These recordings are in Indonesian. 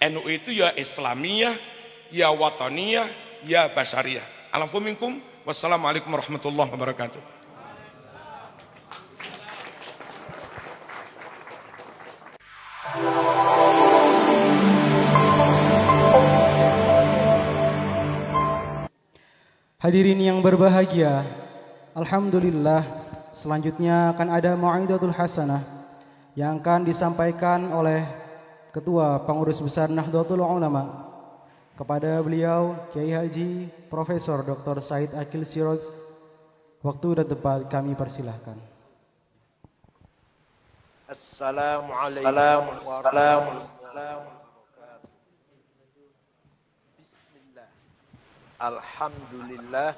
NU itu ya Islamiyah, ya Wataniyah, ya Basyariyah. Alafu minkum. Wassalamualaikum warahmatullahi wabarakatuh. Hadirin yang berbahagia, alhamdulillah, selanjutnya akan ada mau'idatul hasanah yang akan disampaikan oleh Ketua Pengurus Besar Nahdlatul Ulama. Kepada beliau Kiai Haji Profesor Dr. Said Akil Siraj, waktu dan tempat kami persilahkan. Assalamualaikum warahmatullahi wabarakatuh. Alhamdulillah,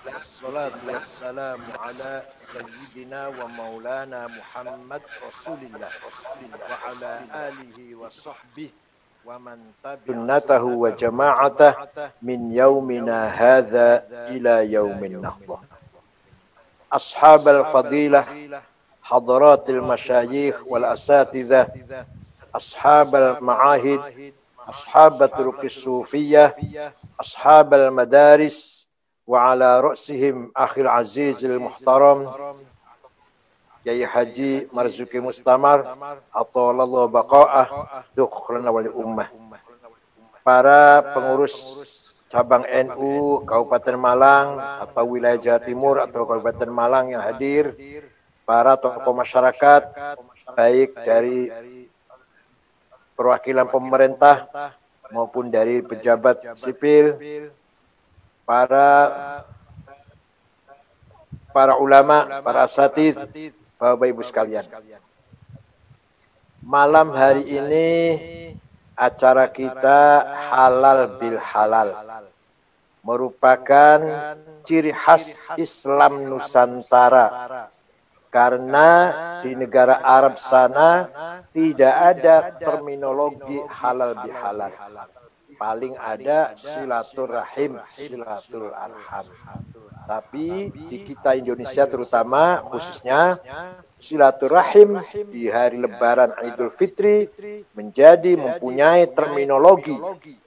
wassalatu wassalamu ala sayyidina wa maulana Muhammad Rasulillah wa ala alihi wa sahbihi wa man tabi'atahu wa jama'atah min yaumina hadha ila yaumin nahdah. Ashab al-fadilah, hadratil masyayikh wal asatidzah, ashab al-ma'ahid, أصحاب الطرق الصوفية، أصحاب المدارس، وعلى رأسهم أخي العزيز المحترم Kiai Haji Marzuki Mustamar Athalallahu baqa'ah dukhrana wal ummah. Para pengurus cabang NU Kabupaten Malang atau wilayah Jawa Timur atau Kabupaten Malang yang hadir, para tokoh masyarakat baik dari perwakilan pemerintah maupun dari pejabat sipil, para ulama, para asatidz, Bapak Ibu sekalian. Malam hari ini acara kita halal bil halal, merupakan ciri khas Islam Nusantara. Karena di negara Arab sana tidak ada terminologi halal bihalal. Paling ada silaturahim, silatul arham. Tapi di kita Indonesia terutama khususnya silaturahim di hari Lebaran Idul Fitri mempunyai terminologi,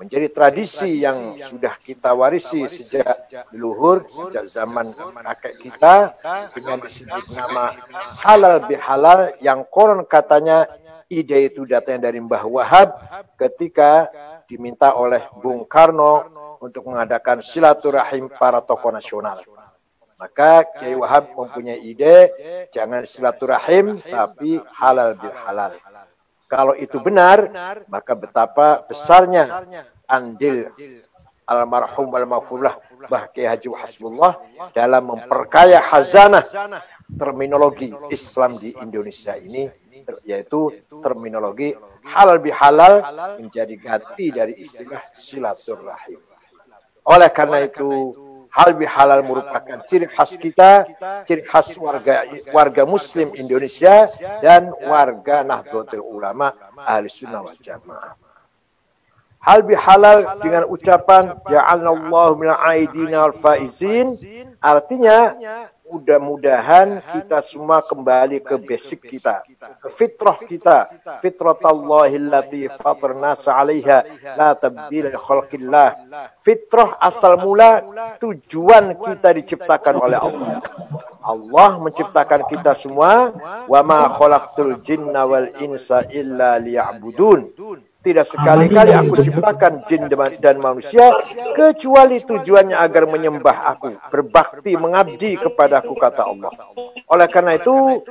menjadi tradisi yang sudah kita warisi sejak leluhur, sejak zaman kakek kita, dengan disebut nama halal bihalal yang konon katanya ide itu datang dari Mbah Wahab ketika diminta oleh Bung Karno untuk mengadakan silaturahim para tokoh nasional. Maka Kiai Wahab mempunyai ide, jangan silaturahim, tapi halal bil halal. Kalau itu benar, maka betapa besarnya andil almarhum al-maghfurlah Mbah Kiai Haji Hasbullah dalam memperkaya khazanah terminologi Islam di Indonesia ini, yaitu terminologi halal bihalal menjadi ganti dari istilah silaturahim. Oleh karena itu, hal bihalal merupakan ciri khas kita, ciri khas warga Muslim Indonesia dan warga Nahdlatul Ulama Ahlussunnah wal Jamaah. Hal bihalal dengan ucapan ja'alnallahu minal aidina wal faizin, artinya mudah-mudahan kita semua kembali ke basic kita, ke fitrah kita, fitratallahi allati fatarna 'alaiha la tabdila li khalqillah. Fitrah asal mula tujuan kita diciptakan oleh Allah. Allah menciptakan kita semua, wa ma khalaqtul jinna wal insa illa liya'budun. Tidak sekali-kali aku ciptakan jin dan manusia kecuali tujuannya agar menyembah aku, berbakti, mengabdi kepadaku, kata Allah. Oleh karena itu,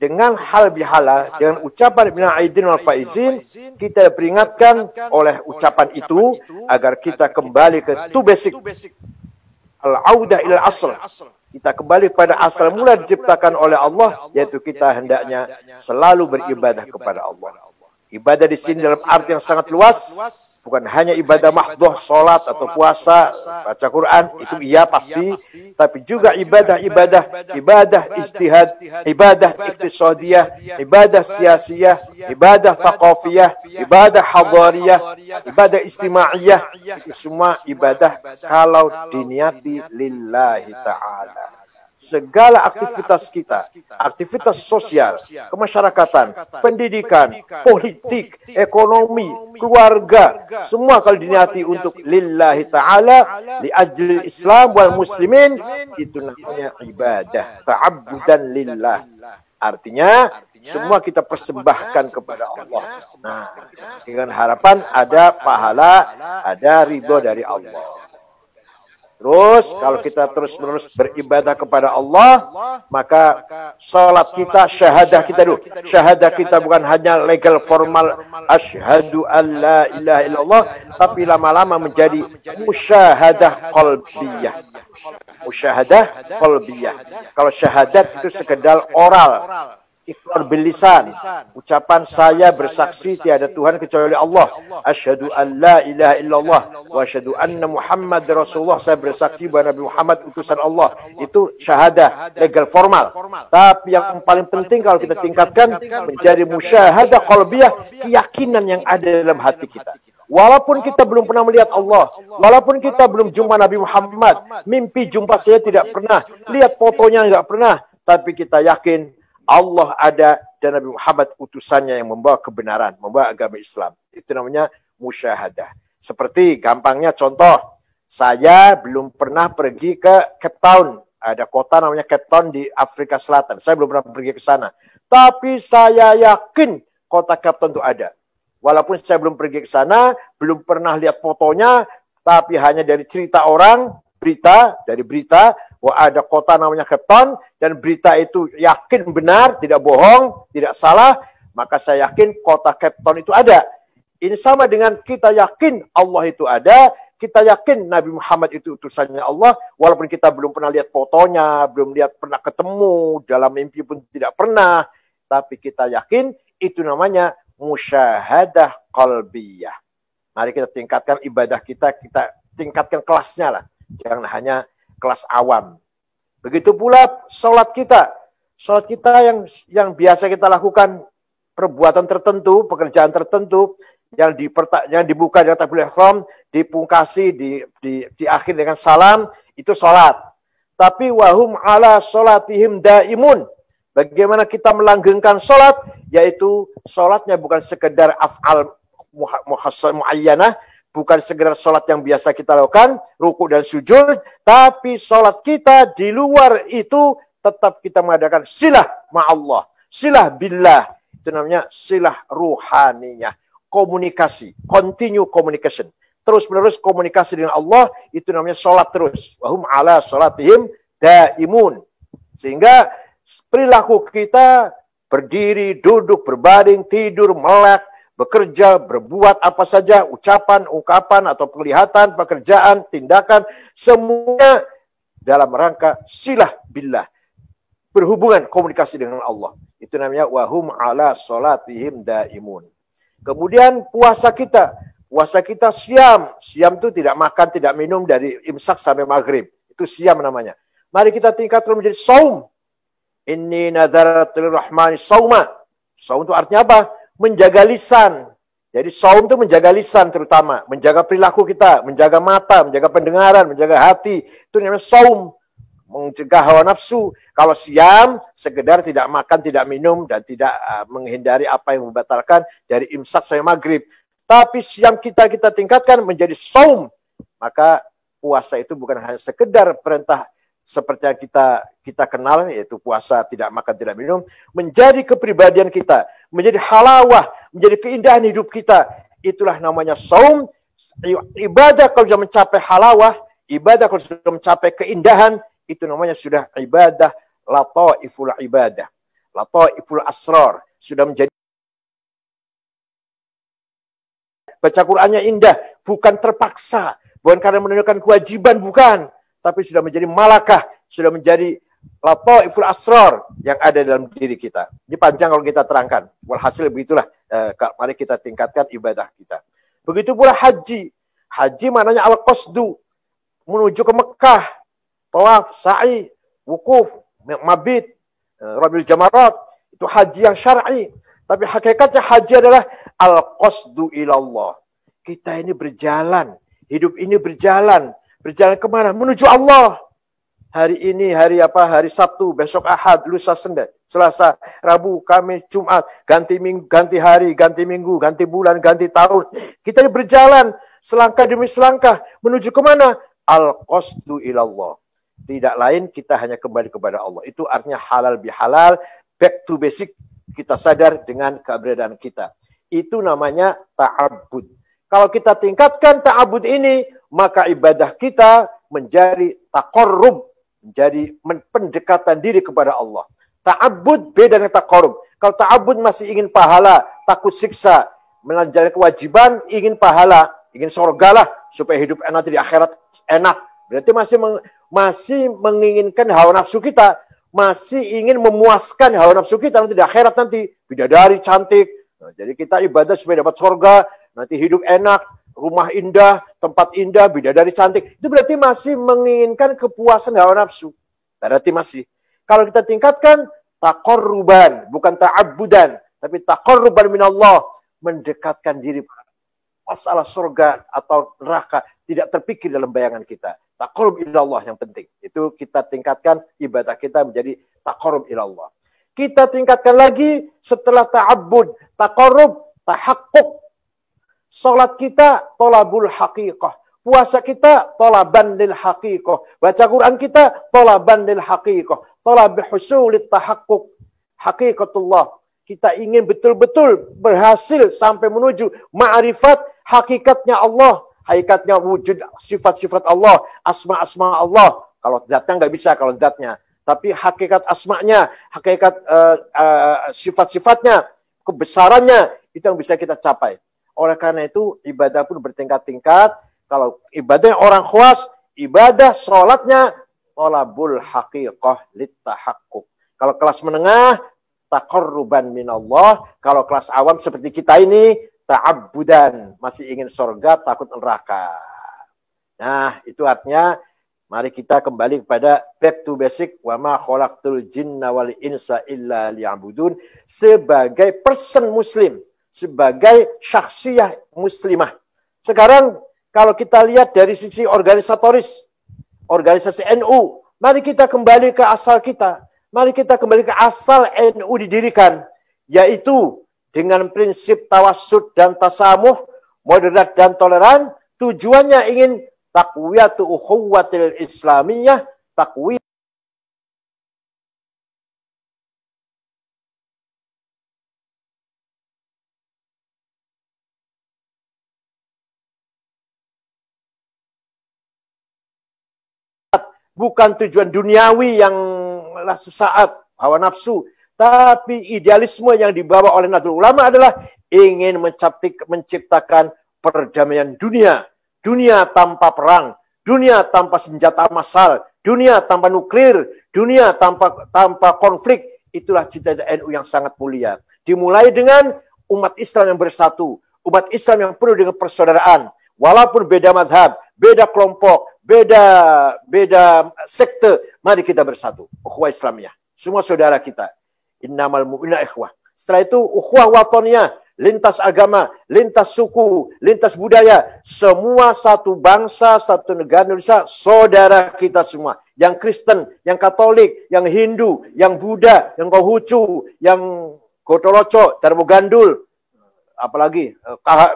dengan hal bihalal, dengan ucapan minal aidin wal faizin, kita peringatkan oleh ucapan itu agar kita kembali ke tu basic. Al-audah ila asl. Kita kembali pada asal mula diciptakan oleh Allah, yaitu kita hendaknya selalu beribadah kepada Allah. Ibadah di sini dalam arti yang sangat luas, bukan hanya ibadah mahdhah, salat atau puasa, baca Quran, itu iya pasti, tapi juga ibadah ijtihad, ibadah iktisadiyah, ibadah siyasiyah, ibadah thaqafiyah, ibadah hadariyah, ibadah istimaiyah, itu semua ibadah kalau diniati lillahi ta'ala. segala aktivitas kita, aktivitas sosial, kemasyarakatan, pendidikan, politik, ekonomi, keluarga, semua kalau diniati untuk lillahi ta'ala, li ajli Islam wal muslimin, itu namanya ibadah, ta'abbudan lillah. Artinya, semua kita persembahkan kepada Allah. Nah, dengan harapan ada pahala, ada ridho dari Allah. Terus kalau kita terus-menerus beribadah kepada Allah, maka salat kita, syahadah kita dulu. Syahadah kita bukan hanya legal formal, asyhadu an la ilaha illallah, tapi lama-lama menjadi musyahadah qalbiyah. Musyahadah qalbiyah. Kalau syahadat itu sekedar oral, iqrar bil lisan, ucapan saya bersaksi tiada Tuhan kecuali Allah, asyhadu an la ilaha illallah wa asyhadu anna Muhammad Rasulullah, saya bersaksi bahwa Nabi Muhammad utusan Allah. Itu syahadah legal formal. Tapi yang paling penting kalau kita tingkatkan menjadi musyahadah qalbiyah, keyakinan yang ada dalam hati kita. Walaupun kita belum pernah melihat Allah, walaupun kita belum jumpa Nabi Muhammad, mimpi jumpa saya tidak pernah, lihat fotonya tidak pernah, tapi kita yakin Allah ada dan Nabi Muhammad utusannya yang membawa kebenaran, membawa agama Islam. Itu namanya musyahadah. Seperti gampangnya contoh, saya belum pernah pergi ke Cape Town. Ada kota namanya Cape Town di Afrika Selatan. Saya belum pernah pergi ke sana. Tapi saya yakin kota Cape Town itu ada. Walaupun saya belum pergi ke sana, belum pernah lihat fotonya, tapi hanya dari cerita orang, dari berita, wah ada kota namanya Cape Town, dan berita itu yakin benar, tidak bohong, tidak salah, maka saya yakin kota Cape Town itu ada. Ini sama dengan kita yakin Allah itu ada, kita yakin Nabi Muhammad itu utusannya Allah, walaupun kita belum pernah lihat fotonya, belum lihat pernah ketemu, dalam mimpi pun tidak pernah, tapi kita yakin itu namanya musyahadah qalbiyah. Mari kita tingkatkan ibadah kita tingkatkan kelasnya lah. Jangan hanya kelas awam. Begitu pula sholat kita. Sholat kita yang biasa kita lakukan, perbuatan tertentu, pekerjaan tertentu, yang dibuka dengan takbiratul ihram, dipungkasi, di akhir dengan salam, itu sholat. Tapi wahum ala sholatihim daimun. Bagaimana kita melanggengkan sholat, yaitu sholatnya bukan sekedar af'al muayyanah, bukan sekedar sholat yang biasa kita lakukan, ruku dan sujud, tapi sholat kita di luar itu tetap kita mengadakan silah ma'allah, silah billah, itu namanya silah ruhaniyah, komunikasi, continue communication, terus-menerus komunikasi dengan Allah, itu namanya sholat terus. Wahum ala sholatihim daimun. Sehingga perilaku kita berdiri, duduk, berbaring, tidur, melek, bekerja, berbuat apa saja, ucapan, ungkapan, atau penglihatan, pekerjaan, tindakan, semuanya dalam rangka silah billah. Berhubungan, komunikasi dengan Allah. Itu namanya wahum ala sholatihim daimun. Kemudian puasa kita. Puasa kita siam. Siam itu tidak makan, tidak minum dari imsak sampai maghrib. Itu siam namanya. Mari kita tingkatkan menjadi saum. Inni nadharatul rahmani sauma. Saum itu artinya apa? Menjaga lisan. Jadi saum itu menjaga lisan terutama. Menjaga perilaku kita. Menjaga mata, menjaga pendengaran, menjaga hati. Itu namanya saum. Mencegah hawa nafsu. Kalau siam, sekedar tidak makan, tidak minum, dan tidak menghindari apa yang membatalkan dari imsak sampai maghrib. Tapi siam kita tingkatkan menjadi saum. Maka puasa itu bukan hanya sekedar perintah seperti yang kita kenal, yaitu puasa, tidak makan, tidak minum, menjadi kepribadian kita, menjadi halawah, menjadi keindahan hidup kita. Itulah namanya saum. Ibadah kalau sudah mencapai halawah, ibadah kalau sudah mencapai keindahan, itu namanya sudah ibadah lataiful ibadah, lataiful asrar, sudah menjadi baca Qur'annya indah, bukan terpaksa, bukan karena menunjukkan kewajiban, bukan, tapi sudah menjadi malakah, sudah menjadi lataiful asrar yang ada dalam diri kita. Ini panjang kalau kita terangkan. Walhasil begitulah, mari kita tingkatkan ibadah kita. Begitu pula haji. Haji maknanya al-qasdu, menuju ke Mekah, tawaf, sa'i, wukuf, mabit, rabil jamarat, itu haji yang syar'i. Tapi hakikatnya haji adalah al-qasdu ilallah. Kita ini berjalan, hidup ini berjalan. Berjalan kemana? Menuju Allah. Hari ini hari apa? Hari Sabtu, besok Ahad, lusa Senin, Selasa, Rabu, Kamis, Jumat, ganti minggu, ganti hari, ganti minggu, ganti bulan, ganti tahun. Kita berjalan selangkah demi selangkah menuju kemana? Al-qasdu ilallah. Tidak lain kita hanya kembali kepada Allah. Itu artinya halal bihalal, back to basic. Kita sadar dengan keberadaan kita. Itu namanya ta'abbud. Kalau kita tingkatkan ta'abbud ini, maka ibadah kita menjadi taqarrub, menjadi pendekatan diri kepada Allah. Ta'abbud beda dengan taqarrub. Kalau ta'abbud masih ingin pahala, takut siksa, menjalani kewajiban, ingin pahala, ingin surga lah, supaya hidup enak di akhirat enak. Berarti masih menginginkan hawa nafsu kita, masih ingin memuaskan hawa nafsu kita nanti di akhirat nanti. Bidadari cantik. Nah, jadi kita ibadah supaya dapat surga, nanti hidup enak, rumah indah, tempat indah, bidadari cantik. Itu berarti masih menginginkan kepuasan hawa nafsu. Berarti masih. Kalau kita tingkatkan taqarruban, bukan ta'abbudan, tapi taqarruban minallah, mendekatkan diri. Masalah surga atau neraka tidak terpikir dalam bayangan kita. Taqarrub ilallah yang penting. Itu kita tingkatkan ibadah kita menjadi taqarrub ilallah. Kita tingkatkan lagi setelah ta'abbud, taqarrub, tahaqquq. Salat kita tolabul haqiqah. Puasa kita tolaban lil haqiqah. Baca Quran kita tolaban lil haqiqah. Tolab husulit tahaqquq. Haqiqatullah. Kita ingin betul-betul berhasil sampai menuju ma'rifat hakikatnya Allah. Hakikatnya wujud sifat-sifat Allah. Asma-asma Allah. Kalau zatnya nggak bisa kalau zatnya. Tapi hakikat asma'nya, hakikat sifat-sifatnya, kebesarannya, itu yang bisa kita capai. Oleh karena itu, ibadah pun bertingkat-tingkat. Kalau ibadahnya orang khuas, ibadah sholatnya, tolabul haqiqah littahaqquq. Kalau kelas menengah, taqarruban minallah. Kalau kelas awam seperti kita ini, ta'abbudan. Masih ingin surga, takut neraka. Nah, itu artinya, mari kita kembali kepada back to basic. Wa ma khalaqtul jinna wal insa illa liya'budun. Sebagai person muslim. Sebagai syakhsiyah muslimah. Sekarang kalau kita lihat dari sisi organisatoris, organisasi NU, mari kita kembali ke asal kita. Mari kita kembali ke asal NU didirikan, yaitu dengan prinsip tawassut dan tasamuh, moderat dan toleran. Tujuannya ingin taqwiyatu ukhuwatil islamiyah, taqwiyah bukan tujuan duniawi yang sesaat, hawa nafsu. Tapi idealisme yang dibawa oleh Nahdlatul Ulama adalah ingin menciptakan perdamaian dunia. Dunia tanpa perang. Dunia tanpa senjata massal. Dunia tanpa nuklir. Dunia tanpa konflik. Itulah cita-cita NU yang sangat mulia. Dimulai dengan umat Islam yang bersatu. Umat Islam yang penuh dengan persaudaraan. Walaupun beda madhab, beda kelompok, beda sekte, mari kita bersatu. Ukhuwah Islamiyah. Semua saudara kita. Innamal mu'minuna ikhwah. Setelah itu ukhuwah wataniyah, lintas agama, lintas suku, lintas budaya, semua satu bangsa, satu negara Indonesia, saudara kita semua. Yang Kristen, yang Katolik, yang Hindu, yang Buddha, yang Konghucu, yang Gotoloco, Darmo Gandul, apalagi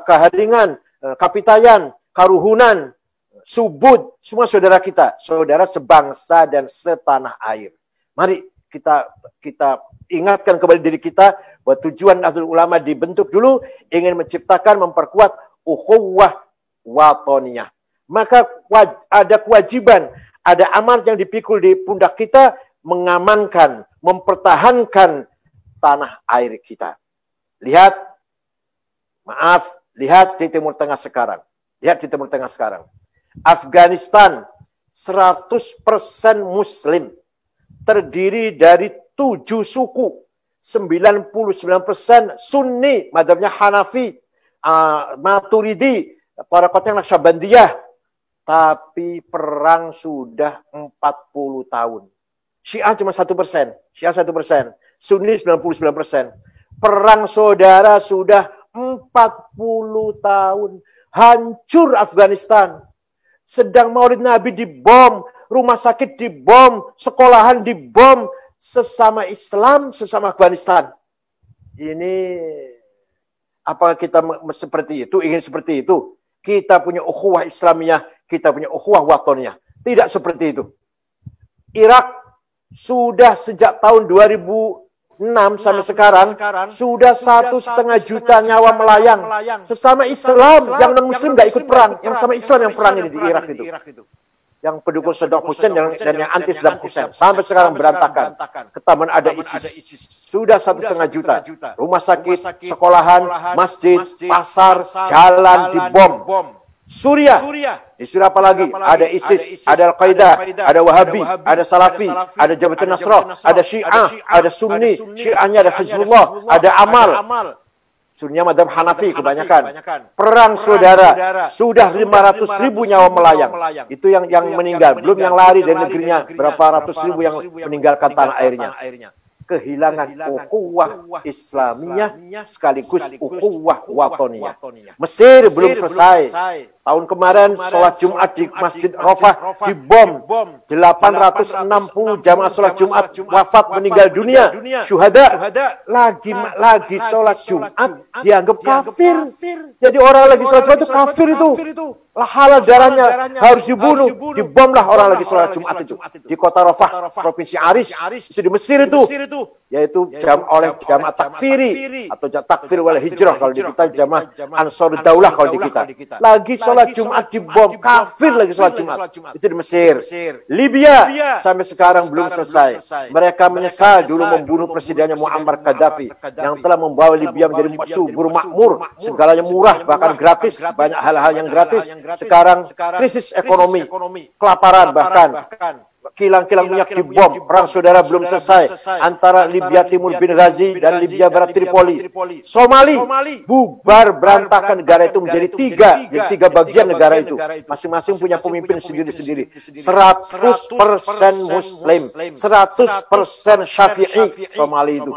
Keharingan, Kapitayan, Karuhunan, Subud, semua saudara kita, saudara sebangsa dan setanah air. Mari kita ingatkan kembali diri kita bahwa tujuan Nahdlatul Ulama dibentuk dulu ingin menciptakan, memperkuat ukhuwah wataniyah. Maka ada kewajiban, ada amanat yang dipikul di pundak kita mengamankan, mempertahankan tanah air kita. Lihat di Timur Tengah sekarang. Lihat di Timur Tengah sekarang. Afghanistan 100% Muslim. Terdiri dari 7 suku. 99% Sunni. Madhabnya Hanafi. Maturidi. Tarekatnya Naqsyabandiyah. Tapi perang sudah 40 tahun. Syiah cuma 1%. Syiah 1%. Sunni 99%. Perang saudara sudah 40 tahun. Hancur Afghanistan. Sedang Maulid Nabi dibom. rumah sakit dibom, sekolahan dibom, sesama Islam, sesama Afghanistan. Ini apakah kita seperti itu, ingin seperti itu? Kita punya ukhuwah Islamiyah, kita punya ukhuwah watoniyah. Tidak seperti itu. Irak sudah sejak tahun 2006 sampai sekarang sudah 1,5 juta nyawa melayang. Sesama Islam, yang non-Muslim nggak ikut perang, yang sama Islam yang perang ini di Irak itu. Yang pendukung Saddam Hussein dan yang anti Saddam Hussein sampai sekarang berantakan. Ketaman ada ISIS. Sudah 1,5 juta. Rumah sakit, sekolahan, masjid, pasar, jalan dibom. Suriah. Di Suriah apa lagi? Ada ISIS, ada Al-Qaeda, ada Wahabi, ada Salafi, ada Jabhat Nasrah, ada Syiah, ada Sunni. Syiahnya ada Hizbullah, ada Amal. Sunninya madhab Hanafi kebanyakan. Perang saudara, sudah 500.000 nyawa melayang. Itu yang meninggal, belum yang lari dari negerinya, berapa ratus ribu yang meninggalkan tanah airnya. Kehilangan ukhuwah Islamiyah sekaligus ukhuwah watoniyah. Mesir belum selesai. Tahun kemarin sholat Jumat di Masjid Rafah dibom. 860 jamaah sholat Jumat wafat meninggal dunia. Syuhada. Lagi sholat Jumat dianggap kafir. Jadi orang lagi sholat Jumat itu kafir itu. Halal darahnya harus dibunuh. Dibomlah orang lagi sholat Jumat itu. Di kota Rafah, Provinsi Aris. Itu di Mesir itu. Yaitu oleh jamaah takfiri. Atau takfir wal hijrah kalau di kita, jamaah Ansar Daulah kalau di kita. Lagi sholat Jumat dibom, kafir lagi sholat Jumat. Itu di Mesir. Libya sampai sekarang belum selesai. Mereka menyesal dulu membunuh presidennya Muammar Gaddafi yang telah membawa Libya menjadi subur makmur, segalanya murah bahkan gratis, banyak hal-hal yang gratis. Sekarang krisis ekonomi, kelaparan bahkan. Kilang-kilang minyak dibom, perang saudara belum selesai antara Libya Timur bin Ghazi dan Libya Barat Tripoli. Somali bubar berantakan, negara itu menjadi tiga bagian negara itu. Masing-masing punya pemimpin sendiri-sendiri. 100% Muslim, 100% Syafi'i Somali itu.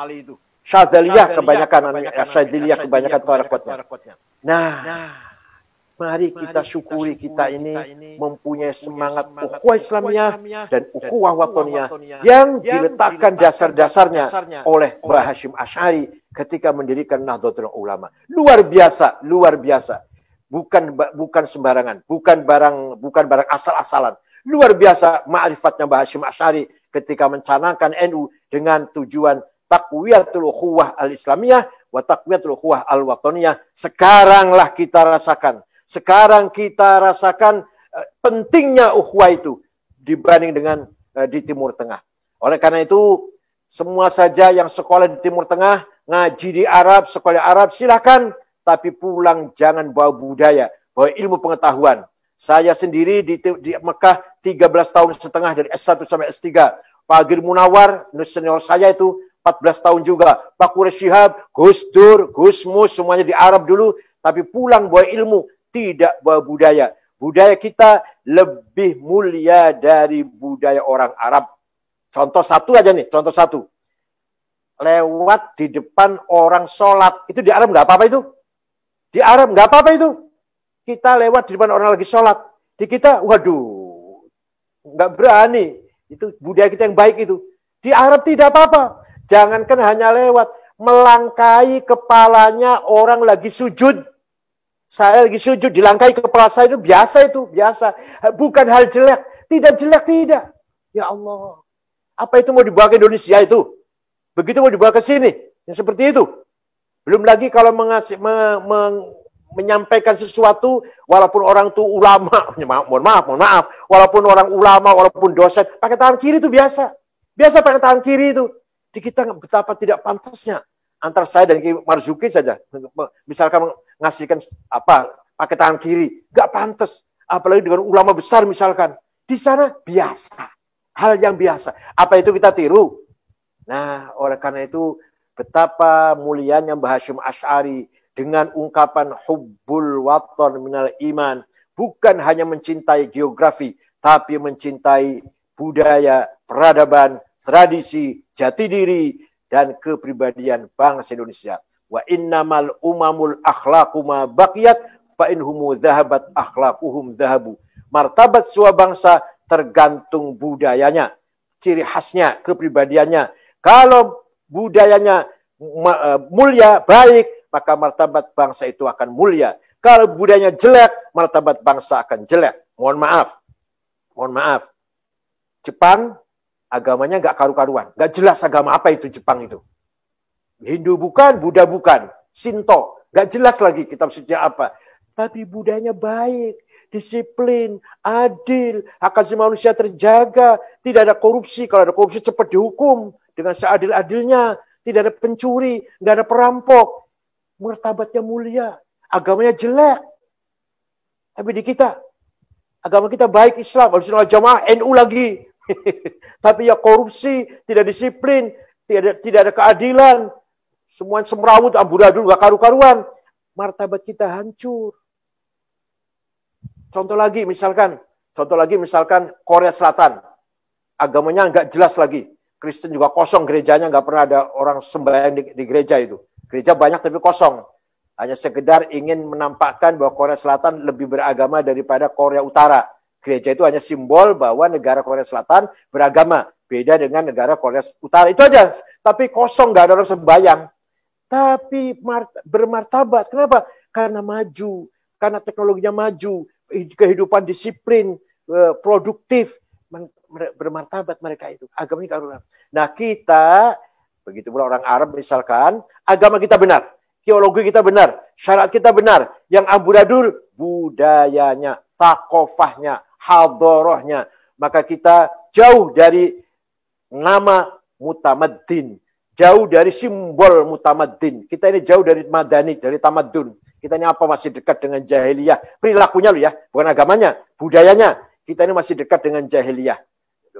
Syadzaliyah kebanyakan tarekatnya. Nah, mari kita syukuri kita ini mempunyai semangat ukhuwah Islamiyah dan ukhuwah watoniyah yang diletakkan dasar-dasarnya oleh Mbah Hasyim Asy'ari ketika mendirikan Nahdlatul Ulama. Luar biasa. Bukan sembarangan, bukan barang asal-asalan. Luar biasa ma'rifatnya Mbah Hasyim Asy'ari ketika mencanangkan NU dengan tujuan taqwiyatul ukhuwah al-Islamiyah wa taqwiyatul ukhuwah al-watoniyah. Sekaranglah kita rasakan. Sekarang kita rasakan pentingnya ukhuwah itu dibanding dengan di Timur Tengah. Oleh karena itu, semua saja yang sekolah di Timur Tengah, ngaji di Arab, sekolah Arab, silakan. Tapi pulang jangan bawa budaya, bawa ilmu pengetahuan. Saya sendiri di Mekah 13 tahun setengah dari S1 sampai S3. Pak Agir Munawar, senior saya itu 14 tahun juga. Pak Quraish Shihab, Gus Dur, Gus Mus, semuanya di Arab dulu. Tapi pulang bawa ilmu. Tidak bawa budaya. Budaya kita lebih mulia dari budaya orang Arab. Contoh satu aja nih, contoh satu. Lewat di depan orang sholat. Itu di Arab nggak apa-apa itu? Di Arab nggak apa-apa itu. Kita lewat di depan orang lagi sholat. Di kita, waduh, nggak berani. Itu budaya kita yang baik itu. Di Arab tidak apa-apa. Jangankan hanya lewat. Melangkai kepalanya orang lagi sujud. Saya lagi sujud, dilangkai kepala saya itu biasa Bukan hal jelek. Tidak jelek, tidak. Ya Allah. Apa itu mau dibawa ke Indonesia itu? Begitu mau dibawa ke sini. Yang seperti itu. Belum lagi kalau menyampaikan sesuatu, walaupun orang itu ulama. Mohon maaf. Walaupun orang ulama, walaupun dosen. Pakai tangan kiri itu biasa. Biasa pakai tangan kiri itu. Di kita betapa tidak pantasnya. Antara saya dan Ki Marzuki saja. Misalkan ngasihkan pakai tangan kiri. Gak pantas. Apalagi dengan ulama besar misalkan. Di sana biasa. Hal yang biasa. Apa itu kita tiru? Nah, oleh karena itu betapa mulianya Mbah Hasyim Asy'ari dengan ungkapan hubbul waton minal iman. Bukan hanya mencintai geografi. Tapi mencintai budaya, peradaban, tradisi, jati diri, dan kepribadian bangsa Indonesia. Wa innamal umamul akhlaqu ma baqiyat fa inhumu dhahabat akhlaquhum dhahabu. Martabat sebuah bangsa tergantung budayanya, ciri khasnya, kepribadiannya. Kalau budayanya mulia, baik, maka martabat bangsa itu akan mulia. Kalau budayanya jelek, martabat bangsa akan jelek. Mohon maaf. Jepang, agamanya nggak karu-karuan. Nggak jelas agama apa itu Jepang itu. Hindu bukan, Buddha bukan, Shinto. Nggak jelas lagi kitab sucinya apa. Tapi budayanya baik, disiplin, adil, hak asasi manusia terjaga, tidak ada korupsi. Kalau ada korupsi cepat dihukum dengan seadil-adilnya. Tidak ada pencuri, nggak ada perampok. Martabatnya mulia, agamanya jelek. Tapi di kita, agama kita baik, Islam, Ahlussunnah wal Jamaah, NU lagi. Tapi ya korupsi, tidak disiplin, tidak ada keadilan. Semua semrawut, amburadul, gak karu-karuan. Martabat kita hancur. Contoh lagi misalkan Korea Selatan. Agamanya nggak jelas lagi. Kristen juga kosong gerejanya, nggak pernah ada orang sembahyang di gereja itu. Gereja banyak tapi kosong. Hanya sekedar ingin menampakkan bahwa Korea Selatan lebih beragama daripada Korea Utara. Gereja itu hanya simbol bahwa negara Korea Selatan beragama. Beda dengan negara Korea Utara. Itu aja. Tapi kosong, nggak ada orang sembahyang. Tapi bermartabat. Kenapa? Karena maju. Karena teknologinya maju. Kehidupan disiplin, produktif. Bermartabat mereka itu. Agamanya karunia. Nah kita, begitu pula orang Arab misalkan, agama kita benar. Teologi kita benar. Syariat kita benar. Yang amburadul, budayanya, takofahnya, hadorohnya. Maka kita jauh dari nama mutamaddin. Jauh dari simbol mutamaddin. Kita ini jauh dari madani, dari tamadun. Kita ini apa masih dekat dengan jahiliyah. Perilakunya loh ya, bukan agamanya, budayanya. Kita ini masih dekat dengan jahiliyah.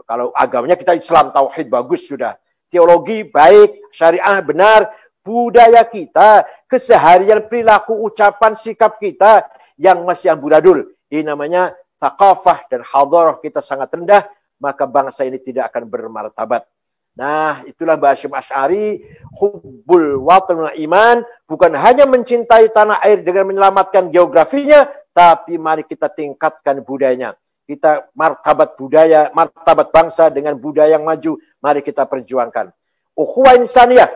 Kalau agamanya kita Islam, tauhid bagus sudah. Teologi baik, syariah benar. Budaya kita, keseharian, perilaku, ucapan, sikap kita yang masih amburadul. Ini namanya thaqafah dan hadarah kita sangat rendah. Maka bangsa ini tidak akan bermartabat. Nah, itulah Mbah Hasyim Asy'ari, hubbul watan wal iman, bukan hanya mencintai tanah air dengan menyelamatkan geografinya, tapi mari kita tingkatkan budayanya. Kita martabat budaya, martabat bangsa dengan budaya yang maju, mari kita perjuangkan. Ukhuwah insaniyah,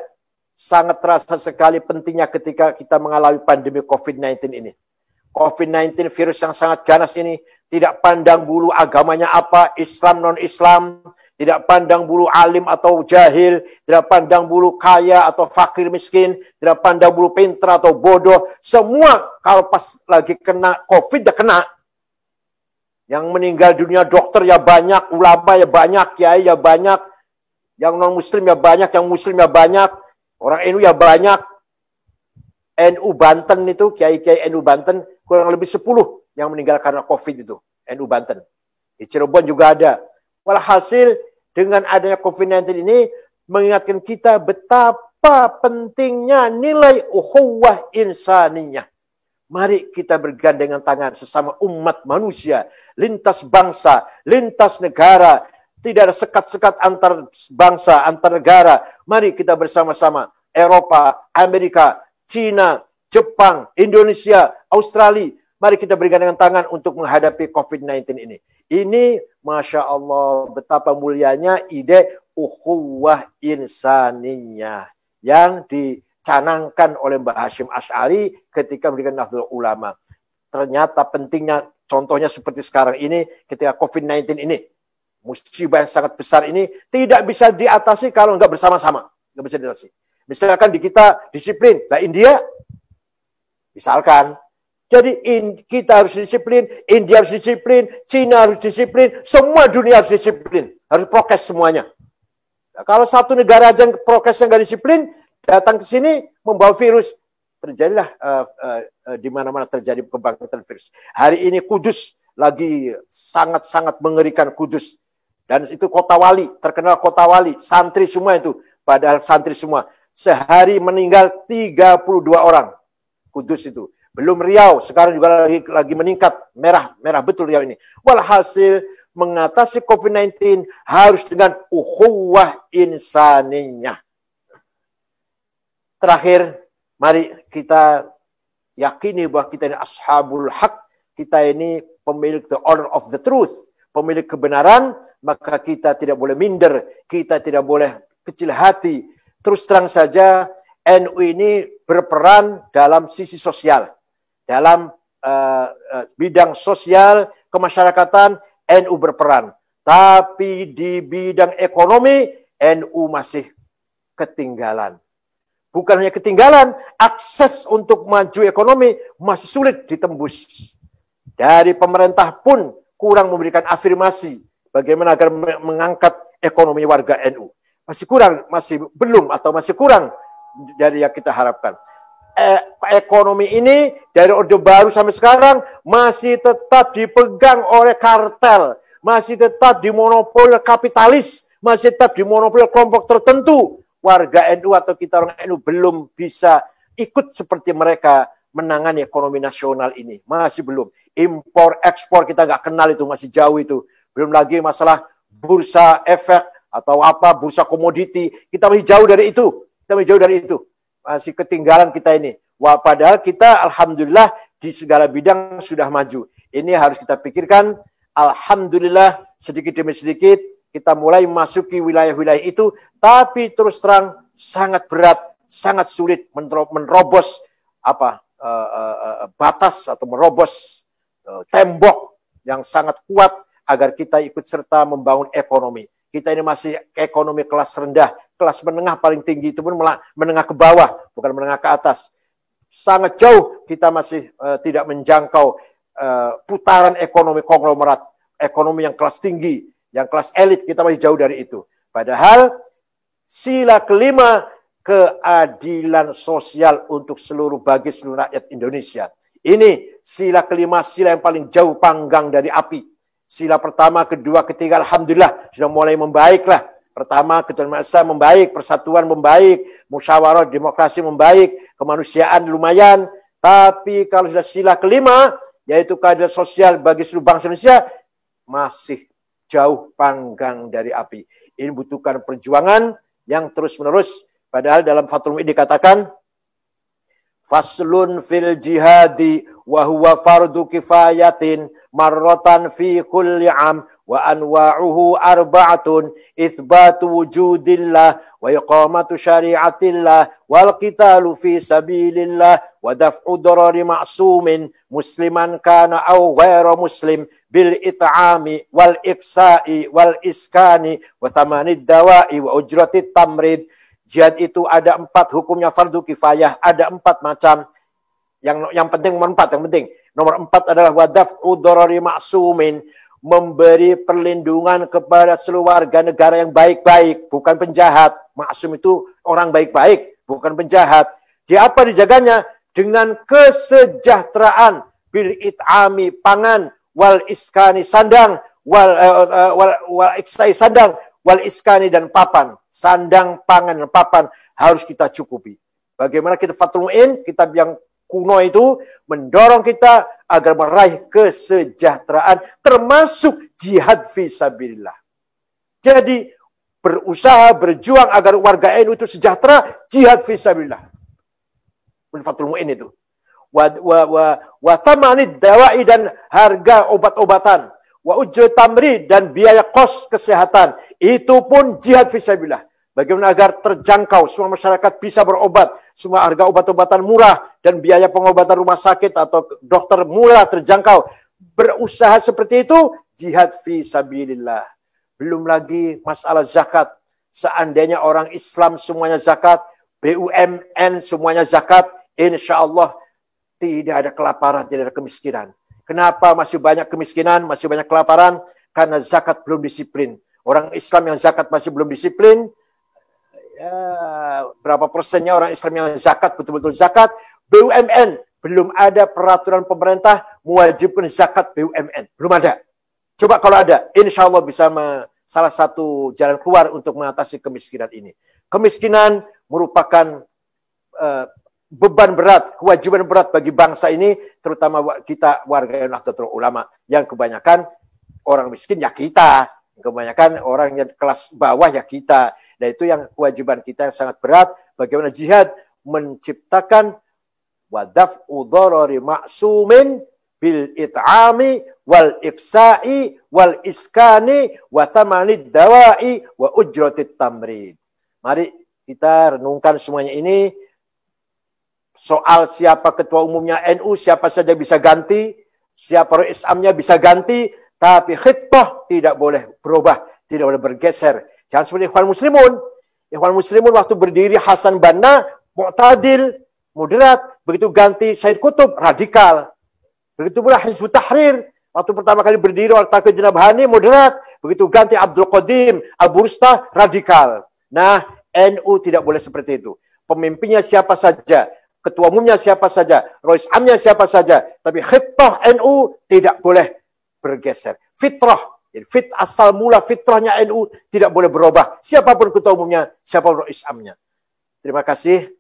sangat terasa sekali pentingnya ketika kita mengalami pandemi COVID-19 ini. COVID-19 virus yang sangat ganas ini, tidak pandang bulu agamanya apa, Islam non-Islam, tidak pandang bulu alim atau jahil, tidak pandang bulu kaya atau fakir miskin, tidak pandang bulu pintar atau bodoh. Semua kalau pas lagi kena COVID, dah kena. Yang meninggal dunia dokter ya banyak, ulama ya banyak, kiai ya banyak, yang non-muslim ya banyak, yang muslim ya banyak, orang NU ya banyak. NU Banten itu, kiai-kiai NU Banten, kurang lebih 10 yang meninggal karena COVID itu, NU Banten. Di Cirebon juga ada. Walhasil, dengan adanya COVID-19 ini, mengingatkan kita betapa pentingnya nilai ukhuwah insaniyah. Mari kita bergandengan tangan sesama umat manusia, lintas bangsa, lintas negara. Tidak ada sekat-sekat antar bangsa, antar negara. Mari kita bersama-sama. Eropa, Amerika, Cina, Jepang, Indonesia, Australia. Mari kita bergandengan tangan untuk menghadapi COVID-19 ini. Ini, Masya Allah, betapa mulianya ide ukhuwah insaniyah yang dicanangkan oleh Mbah Hasyim Asy'ari ketika mendirikan Nahdlatul Ulama. Ternyata pentingnya, contohnya seperti sekarang ini, ketika COVID-19 ini, musibah yang sangat besar ini, tidak bisa diatasi kalau nggak bersama-sama. Nggak bisa diatasi. Misalkan di kita disiplin, nah India, misalkan, jadi kita harus disiplin, India harus disiplin, Cina harus disiplin, semua dunia harus disiplin, harus prokes semuanya. Nah, kalau satu negara aja prokesnya nggak disiplin, datang ke sini membawa virus, terjadilah di mana-mana terjadi kebangkitan virus. Hari ini Kudus lagi sangat-sangat mengerikan Kudus, dan itu kota wali, terkenal kota wali, santri semua itu, padahal santri semua sehari meninggal 32 orang. Kudus itu. Belum Riau, sekarang juga lagi meningkat, merah betul Riau ini. Walhasil mengatasi COVID-19 harus dengan ukhuwah insaniyah. Terakhir, mari kita yakini bahwa kita ini ashabul haq, kita ini pemilik the order of the truth, pemilik kebenaran, maka kita tidak boleh minder, kita tidak boleh kecil hati. Terus terang saja, NU ini berperan dalam sisi sosial, dalam bidang sosial kemasyarakatan NU berperan. Tapi di bidang ekonomi NU masih ketinggalan. Bukan hanya ketinggalan, akses untuk maju ekonomi masih sulit ditembus. Dari pemerintah pun kurang memberikan afirmasi bagaimana agar mengangkat ekonomi warga NU. Masih kurang, masih belum atau masih kurang dari yang kita harapkan. Ekonomi ini dari Orde Baru sampai sekarang masih tetap dipegang oleh kartel, masih tetap dimonopoli kapitalis, masih tetap dimonopoli kelompok tertentu. Warga NU atau kita orang NU belum bisa ikut seperti mereka menangani ekonomi nasional ini. Masih belum. Impor, ekspor kita nggak kenal itu, masih jauh itu. Belum lagi masalah bursa efek atau apa, bursa komoditi. Kita masih jauh dari itu. Kita masih jauh dari itu. Masih ketinggalan kita ini. Wah, padahal kita alhamdulillah di segala bidang sudah maju. Ini harus kita pikirkan. Alhamdulillah sedikit demi sedikit kita mulai memasuki wilayah-wilayah itu, tapi terus terang sangat berat, sangat sulit menerobos batas atau merobos tembok yang sangat kuat agar kita ikut serta membangun ekonomi. Kita ini masih ekonomi kelas rendah, kelas menengah paling tinggi itu pun menengah ke bawah, bukan menengah ke atas. Sangat jauh kita masih tidak menjangkau putaran ekonomi konglomerat, ekonomi yang kelas tinggi, yang kelas elit, kita masih jauh dari itu. Padahal sila kelima, keadilan sosial untuk bagi seluruh rakyat Indonesia. Ini sila kelima, sila yang paling jauh panggang dari api. Sila pertama, kedua, ketiga, alhamdulillah sudah mulai membaiklah. Pertama, ketuhanan Maha Esa membaik, persatuan membaik, musyawarah demokrasi membaik, kemanusiaan lumayan. Tapi kalau sudah sila kelima, yaitu keadilan sosial bagi seluruh bangsa Indonesia, masih jauh panggang dari api. Ini butuhkan perjuangan yang terus-menerus. Padahal dalam Fathul Mu'in dikatakan, faslun fil jihadi wa huwa fardu kifayatin marratan fi kulli am wa anwa'uhu arba'atun itsbatu wujudillah wa iqamatu syari'atillah wal qitalu fi sabilillah wa daf'u darari ma'sumin musliman kana aw ghairu muslim bil it'ami wal iksa'i wal iskani wa thamanid dawa'i wa ujratit tamrid. Jihad itu ada 4 hukumnya fardu kifayah, ada 4 macam. Yang penting nomor 4 yang penting. Nomor 4 adalah wadaf'u darari ma'sumin, memberi perlindungan kepada seluruh warga negara yang baik-baik, bukan penjahat. Maksum itu orang baik-baik, bukan penjahat. Dia apa dijaganya? Dengan kesejahteraan, bil it'ami pangan, wal iskani sandang, wal iksai sandang, wal iskani dan papan. Sandang, pangan, dan papan harus kita cukupi. Bagaimana kita Fathul Mu'in, kitab yang kuno itu, mendorong kita agar meraih kesejahteraan, termasuk jihad fisabilillah. Jadi, berusaha, berjuang agar warga NU itu sejahtera, jihad fisabilillah. Fathul Mu'in itu. Wa thamanid dawa'i dan harga obat-obatan. Wa ujrat tamri dan biaya kos kesehatan. Itu pun jihad fisabilillah. Bagaimana agar terjangkau, semua masyarakat bisa berobat. Semua harga obat-obatan murah dan biaya pengobatan rumah sakit atau dokter murah terjangkau. Berusaha seperti itu, jihad fisabilillah. Belum lagi masalah zakat. Seandainya orang Islam semuanya zakat, BUMN semuanya zakat, insya Allah tidak ada kelaparan, tidak ada kemiskinan. Kenapa masih banyak kemiskinan, masih banyak kelaparan? Karena zakat belum disiplin. Orang Islam yang zakat masih belum disiplin. Ya, berapa persennya orang Islam yang zakat, betul-betul zakat. BUMN, belum ada peraturan pemerintah mewajibkan zakat BUMN. Belum ada. Coba kalau ada, insya Allah bisa salah satu jalan keluar untuk mengatasi kemiskinan ini. Kemiskinan merupakan beban berat, kewajiban berat bagi bangsa ini, terutama kita warga Nahdlatul Ulama, yang kebanyakan orang miskin ya kita, kebanyakan orang yang kelas bawah ya kita. Nah itu yang kewajiban kita yang sangat berat. Bagaimana jihad menciptakan wadaf'u darari ma'sumin, bil it'ami wal iksa'i wal iskani wa thamanid dawa'i wa ujratit tamrid. Mari kita renungkan semuanya ini. Soal siapa ketua umumnya NU, siapa saja bisa ganti, siapa islamnya bisa ganti, tapi khittah tidak boleh berubah, tidak boleh bergeser. Jangan seperti Ikhwan Muslimun. Ikhwan Muslimun waktu berdiri Hasan Banna, mu'tadil, moderat, begitu ganti Said Qutb, radikal. Begitu pula Hizbut Tahrir, waktu pertama kali berdiri waktu Taqiyuddin Nabhani, moderat, begitu ganti Abdul Qadim, Al-Burstah, radikal. Nah, NU tidak boleh seperti itu. Pemimpinnya siapa saja, ketua umumnya siapa saja, rois amnya siapa saja, tapi khittah NU tidak boleh bergeser. Fitrah, jadi asal mula fitrahnya NU tidak boleh berubah. Siapapun ketua umumnya, siapapun rois amnya. Terima kasih.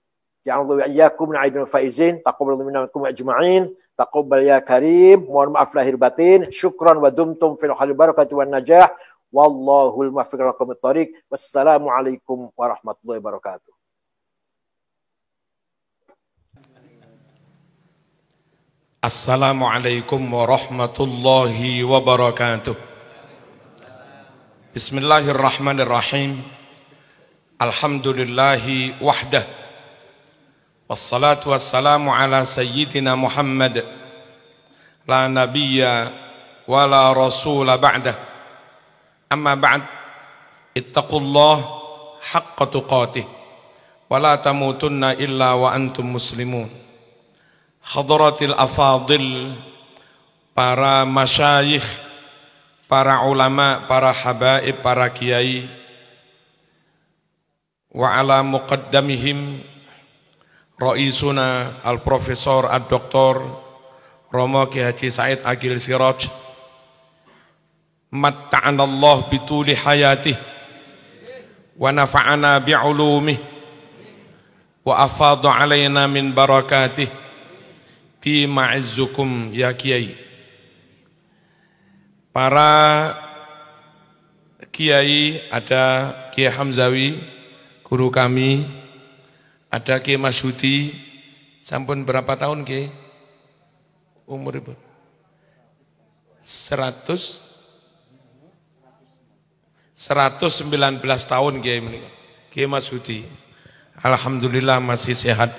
Ja'allahu wa iyyakum min aidil faizin. Taqabbalallahu minkum ajma'in. Taqabbal ya karim. Mohon maaf lahir batin. Syukran wa dumtum fil khair barakati wan najah. Wallahul muwaffiq ila aqwamit thoriq. Wassalamualaikum warahmatullahi wabarakatuh. Assalamualaikum warahmatullahi wabarakatuh. Bismillahirrahmanirrahim. Alhamdulillahi wahdah. Wassalatu wassalamu ala sayyidina Muhammad. La nabiyya wa la rasula ba'dah. Amma ba'd. Ittaqullah haqqa tuqatih. Wa la tamutunna illa wa antum muslimun. Hadratil afadil, para masyayikh, para ulama, para habaib, para kiai, wa ala muqaddamihim raisuna al-profesor ad-doktor Romo Ki Haji Said Agil Siraj, matta'anallah bituli hayatih wa nafa'ana bi'ulumih wa afadha alaina min barakatih. Ma'izzukum ya kiai. Para kiai, ada Kiai Hamzawi, guru kami, ada Kiai Masyudi, sampun berapa tahun Kiai? Umur ibu? 19 tahun Kiai menikah. Kiai Masyudi, alhamdulillah masih sehat.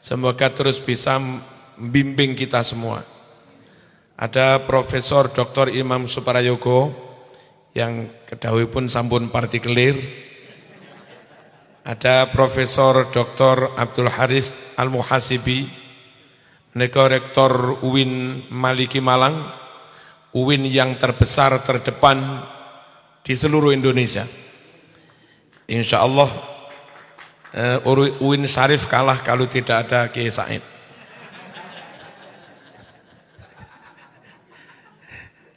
Semoga terus bisa bimbing kita semua. Ada Profesor Dr. Imam Suprayogo yang kedahipun sampun partikelir. Ada Profesor Dr. Abdul Haris Al-Muhasibi, menika Rektor UIN Maliki Malang, UIN yang terbesar terdepan di seluruh Indonesia. Insya Allah UIN Syarif kalah kalau tidak ada Kiai Said.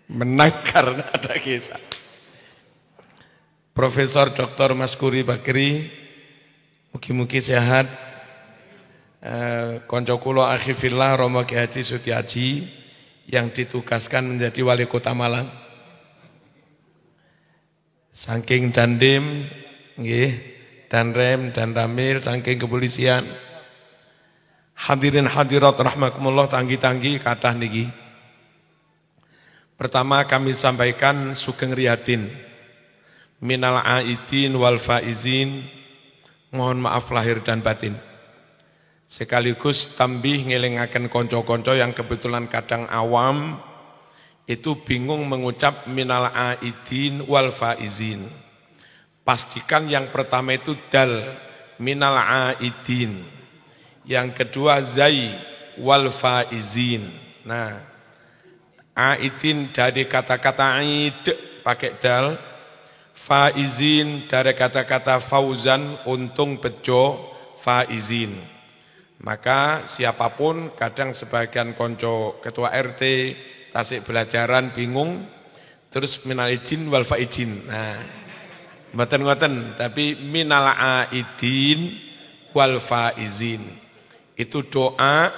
Menang karena ada kisah. Profesor Dr. Maskuri Bakri, mugi-mugi sehat. Konco kula akhi fillah Romo Ki Haji Sutiaji yang ditugaskan menjadi wali kota Malang. Saking Dandim, nggih, Danrem, dan Ramil, saking kepolisian. Hadirin hadirat rahmakumullah, tanggi-tanggi kathah niki. Pertama kami sampaikan sugeng riyatin minal aidin wal faizin, mohon maaf lahir dan batin. Sekaligus tambih ngelingaken konco-konco yang kebetulan kadang awam itu bingung mengucap minal aidin wal faizin. Pastikan yang pertama itu dal, minal aidin. Yang kedua zai wal faizin. Nah, aidin dari kata-kata aid pakai dal, faizin dari kata-kata fauzan, untung bejo, faizin. Maka siapapun, kadang sebagian konco ketua RT tasik belajaran bingung, terus minal izin wal faizin. Nah, mboten-mboten, tapi minal aidin wal faizin. Itu doa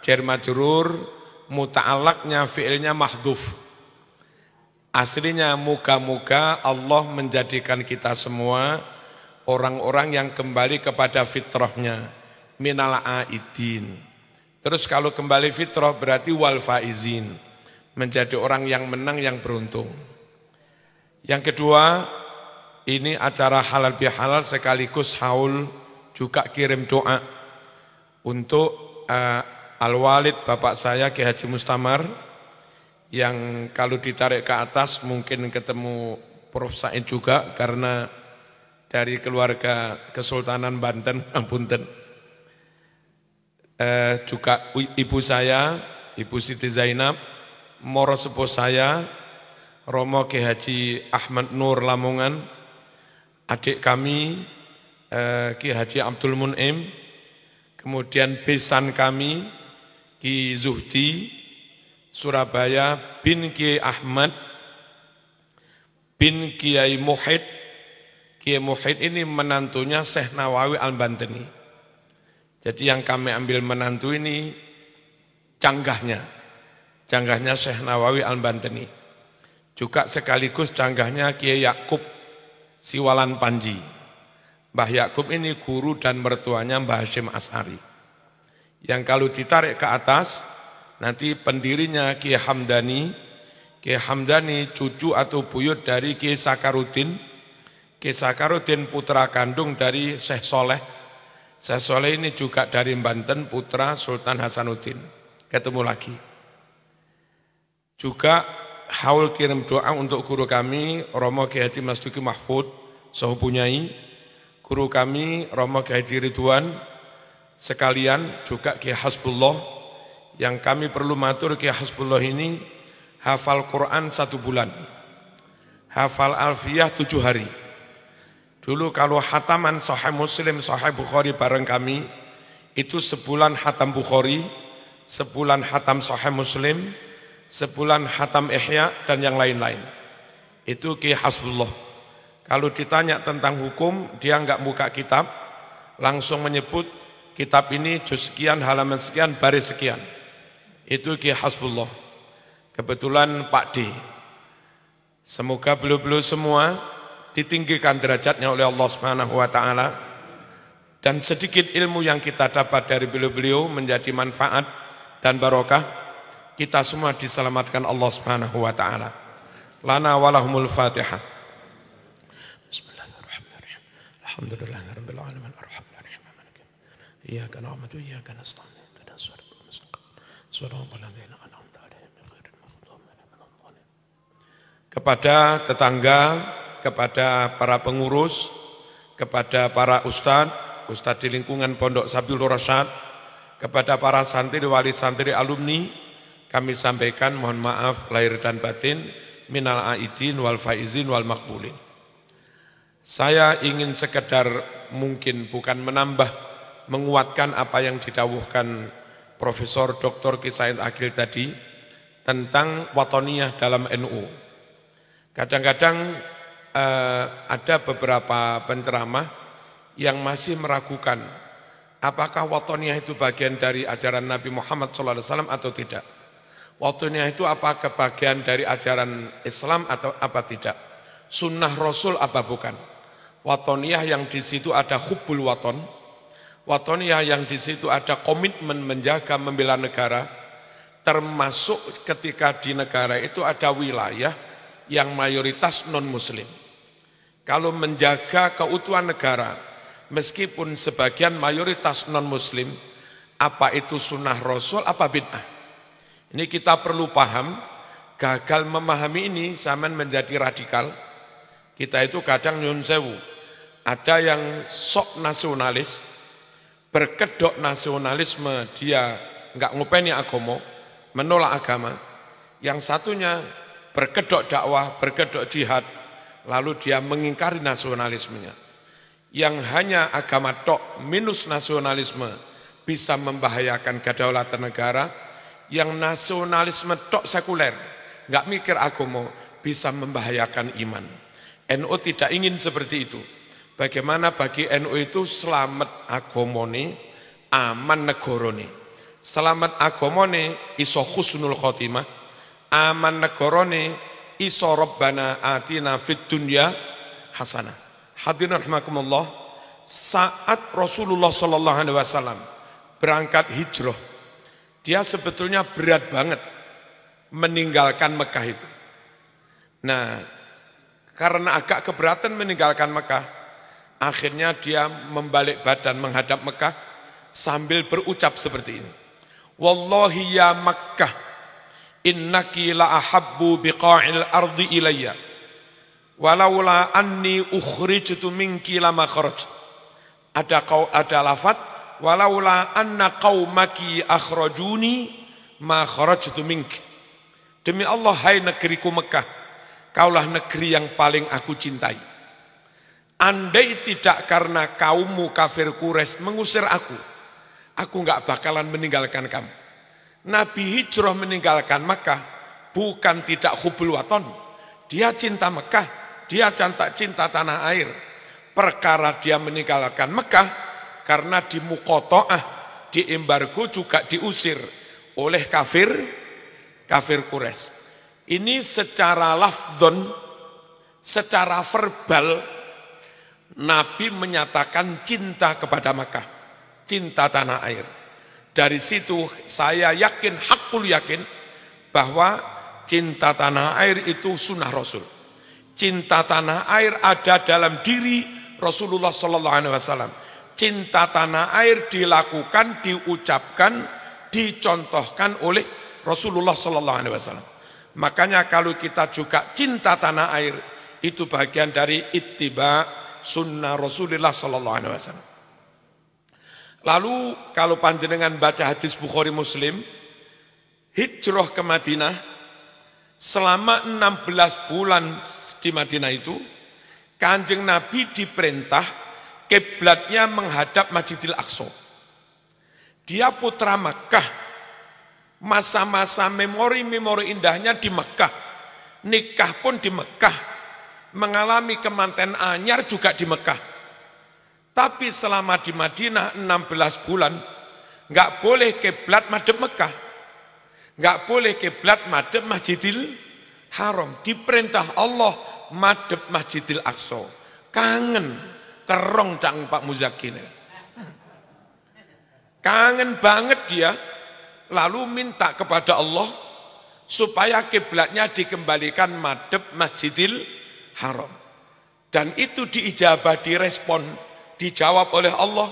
jar majrur, muta'alaknya fi'ilnya mahdhuf. Aslinya moga-moga Allah menjadikan kita semua orang-orang yang kembali kepada fitrahnya. Minal aidin. Terus kalau kembali fitrah berarti wal faizin, menjadi orang yang menang, yang beruntung. Yang kedua, ini acara halal bihalal sekaligus haul juga kirim doa untuk Al-Walid bapak saya Ki Haji Mustamar, yang kalau ditarik ke atas mungkin ketemu Prof. Said juga karena dari keluarga Kesultanan Banten, Punten. Juga ibu saya, Ibu Siti Zainab, moro sepuh saya, Romo Ki Haji Ahmad Nur Lamongan, adik kami Ki Haji Abdul Mun'im, kemudian besan kami Ki Zuhdi Surabaya bin Ki Ahmad bin Kiai Muhid. Kiai Muhid ini menantunya Syekh Nawawi Al-Banteni. Jadi yang kami ambil menantu ini canggahnya Syekh Nawawi Al-Banteni. Juga sekaligus canggahnya Kiai Yakub Siwalan Panji. Mbah Yakub ini guru dan mertuanya Mbah Hashim Ash'ari. Yang kalau ditarik ke atas, nanti pendirinya Kiai Hamdani. Kiai Hamdani cucu atau buyut dari Kiai Sakarudin. Kiai Sakarudin putra kandung dari Syekh Soleh. Syekh Soleh ini juga dari Banten, putra Sultan Hasanuddin. Ketemu lagi. Juga haul kirim doa untuk guru kami, Romo Kiai Haji Mas Duki Mahfud, Sohupunyai. Guru kami, Romo Kiai Haji Ridwan, sekalian juga Kiai Hasbullah. Yang kami perlu matur Kiai Hasbullah ini, hafal Quran 1 bulan. Hafal Alfiyah 7 hari. Dulu kalau hataman Sahih Muslim, Sahih Bukhari bareng kami, itu sebulan hatam Bukhari, sebulan hatam Sahih Muslim, sebulan hatam Ihya, dan yang lain-lain. Itu Kiai Hasbullah. Kalau ditanya tentang hukum, dia enggak buka kitab, langsung menyebut kitab ini juz sekian, halaman sekian, baris sekian. Itu Kiai Hasbullah. Kebetulan Pak D. Semoga beliau-beliau semua ditinggikan derajatnya oleh Allah Subhanahu wa taala, dan sedikit ilmu yang kita dapat dari beliau-beliau menjadi manfaat dan barokah. Kita semua diselamatkan Allah Subhanahu wa taala. Lana walahumul Fatihah. Bismillahirrahmanirrahim. Alhamdulillahirabbil alamin arrahmanirrahim. Iyyaka na'budu wa iyyaka nasta'in. Ihdinas siratal mustaqim. Shiratal ladzina an'amta 'alaihim ghairil maghdubi 'alaihim waladdallin. Kepada tetangga, kepada para pengurus, kepada para ustadz di lingkungan Pondok Sabilur Rasyad, kepada para santri, wali santri, alumni, kami sampaikan mohon maaf lahir dan batin, minal aidin wal faizin wal makbulin. Saya ingin sekedar mungkin bukan menambah, menguatkan apa yang didawuhkan Profesor Dr. Ki Said Akil tadi tentang watoniyah dalam NU. Kadang-kadang ada beberapa penceramah yang masih meragukan apakah watoniyah itu bagian dari ajaran Nabi Muhammad SAW atau tidak. Watoniyah itu apakah bagian dari ajaran Islam atau apa tidak. Sunnah Rasul apa bukan. Watoniyah yang di situ ada hubbul waton. Watoniyah yang di situ ada komitmen menjaga membela negara, termasuk ketika di negara itu ada wilayah yang mayoritas non-muslim. Kalau menjaga keutuhan negara, meskipun sebagian mayoritas non-muslim, apa itu sunnah Rasul, apa bid'ah? Ini kita perlu paham, gagal memahami ini zaman menjadi radikal. Kita itu kadang nyun sewu, ada yang sok nasionalis, berkedok nasionalisme, dia enggak ngopeni agama, menolak agama. Yang satunya berkedok dakwah, berkedok jihad, lalu dia mengingkari nasionalismenya. Yang hanya agama tok minus nasionalisme bisa membahayakan kedaulatan negara. Yang nasionalisme tok sekuler, enggak mikir agama, bisa membahayakan iman. NU tidak ingin seperti itu. Bagaimana bagi NU itu selamat agamane, aman negarane. Selamat agamane iso husnul khotimah, aman negarane iso Rabbana atina fid dunya hasanah. Hadirin rahimakumullah, saat Rasulullah sallallahu alaihi wasallam berangkat hijrah, Dia sebetulnya berat banget meninggalkan Mekah itu. Nah, karena agak keberatan meninggalkan Mekah, akhirnya dia membalik badan menghadap Mekah sambil berucap seperti ini. Wallahi ya Makkah, innaki la ahabbu biqa'il ardi ilayya. Walaula anni ukhrijtu minki lama kharaj. Ada lafaz walaula anna qaumaki akhrajuni ma kharajtu minki. Demi Allah, hai negeriku Mekah, kaulah negeri yang paling aku cintai. Andai tidak karena kaummu kafir Quraisy mengusir aku enggak bakalan meninggalkan kamu. Nabi hijrah meninggalkan Mekah bukan tidak hubul waton. Dia cinta Mekah, dia cinta tanah air. Perkara dia meninggalkan Mekah karena di muqata'ah, di embargo juga diusir oleh kafir Quraisy. Ini secara lafdzon, secara verbal, Nabi menyatakan cinta kepada Makkah, cinta tanah air. Dari situ saya yakin, hakul yakin, bahwa cinta tanah air itu sunnah Rasul. Cinta tanah air ada dalam diri Rasulullah SAW. Cinta tanah air dilakukan, diucapkan, dicontohkan oleh Rasulullah SAW. Makanya kalau kita juga cinta tanah air, itu bagian dari ittiba sunnah Rasulullah SAW. Lalu kalau panjenengan baca hadis Bukhari Muslim, hijrah ke Madinah, selama 16 bulan di Madinah itu, Kanjeng Nabi diperintah kiblatnya menghadap Masjidil Aqsa. Dia putra Makkah, masa-masa memori-memori indahnya di Mekah, nikah pun di Mekah, mengalami kemanten anyar juga di Mekah. Tapi selama di Madinah 16 bulan, nggak boleh kiblat madhep Mekah, nggak boleh kiblat madhep Masjidil Haram. Diperintah Allah madhep Masjidil Aqsa. Kangen, kerong cang Pak Muzakin. Kangen banget dia. Lalu minta kepada Allah supaya kiblatnya dikembalikan madhep Masjidil Haram. Dan itu diijabah, direspon, dijawab oleh Allah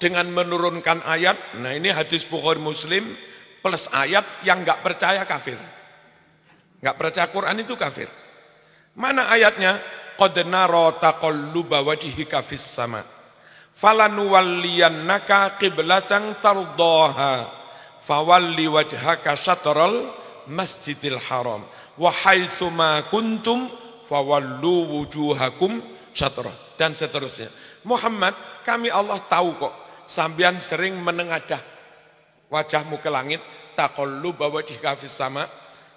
dengan menurunkan ayat. Nah, ini hadis Bukhari Muslim plus ayat yang enggak percaya kafir. Enggak percaya Quran itu kafir. Mana ayatnya? Qad nara taqalluba wajhika fis sama. Falanuwalliyannaka qiblatan tardaha. Fawalli wajhaka syatral Masjidil Haram wa haitsu ma kuntum fawallu wujuhakum syatrah, dan seterusnya. Muhammad, kami Allah tahu kok sampean sering menengadah wajahmu ke langit, taqalluba wajhika fis sama.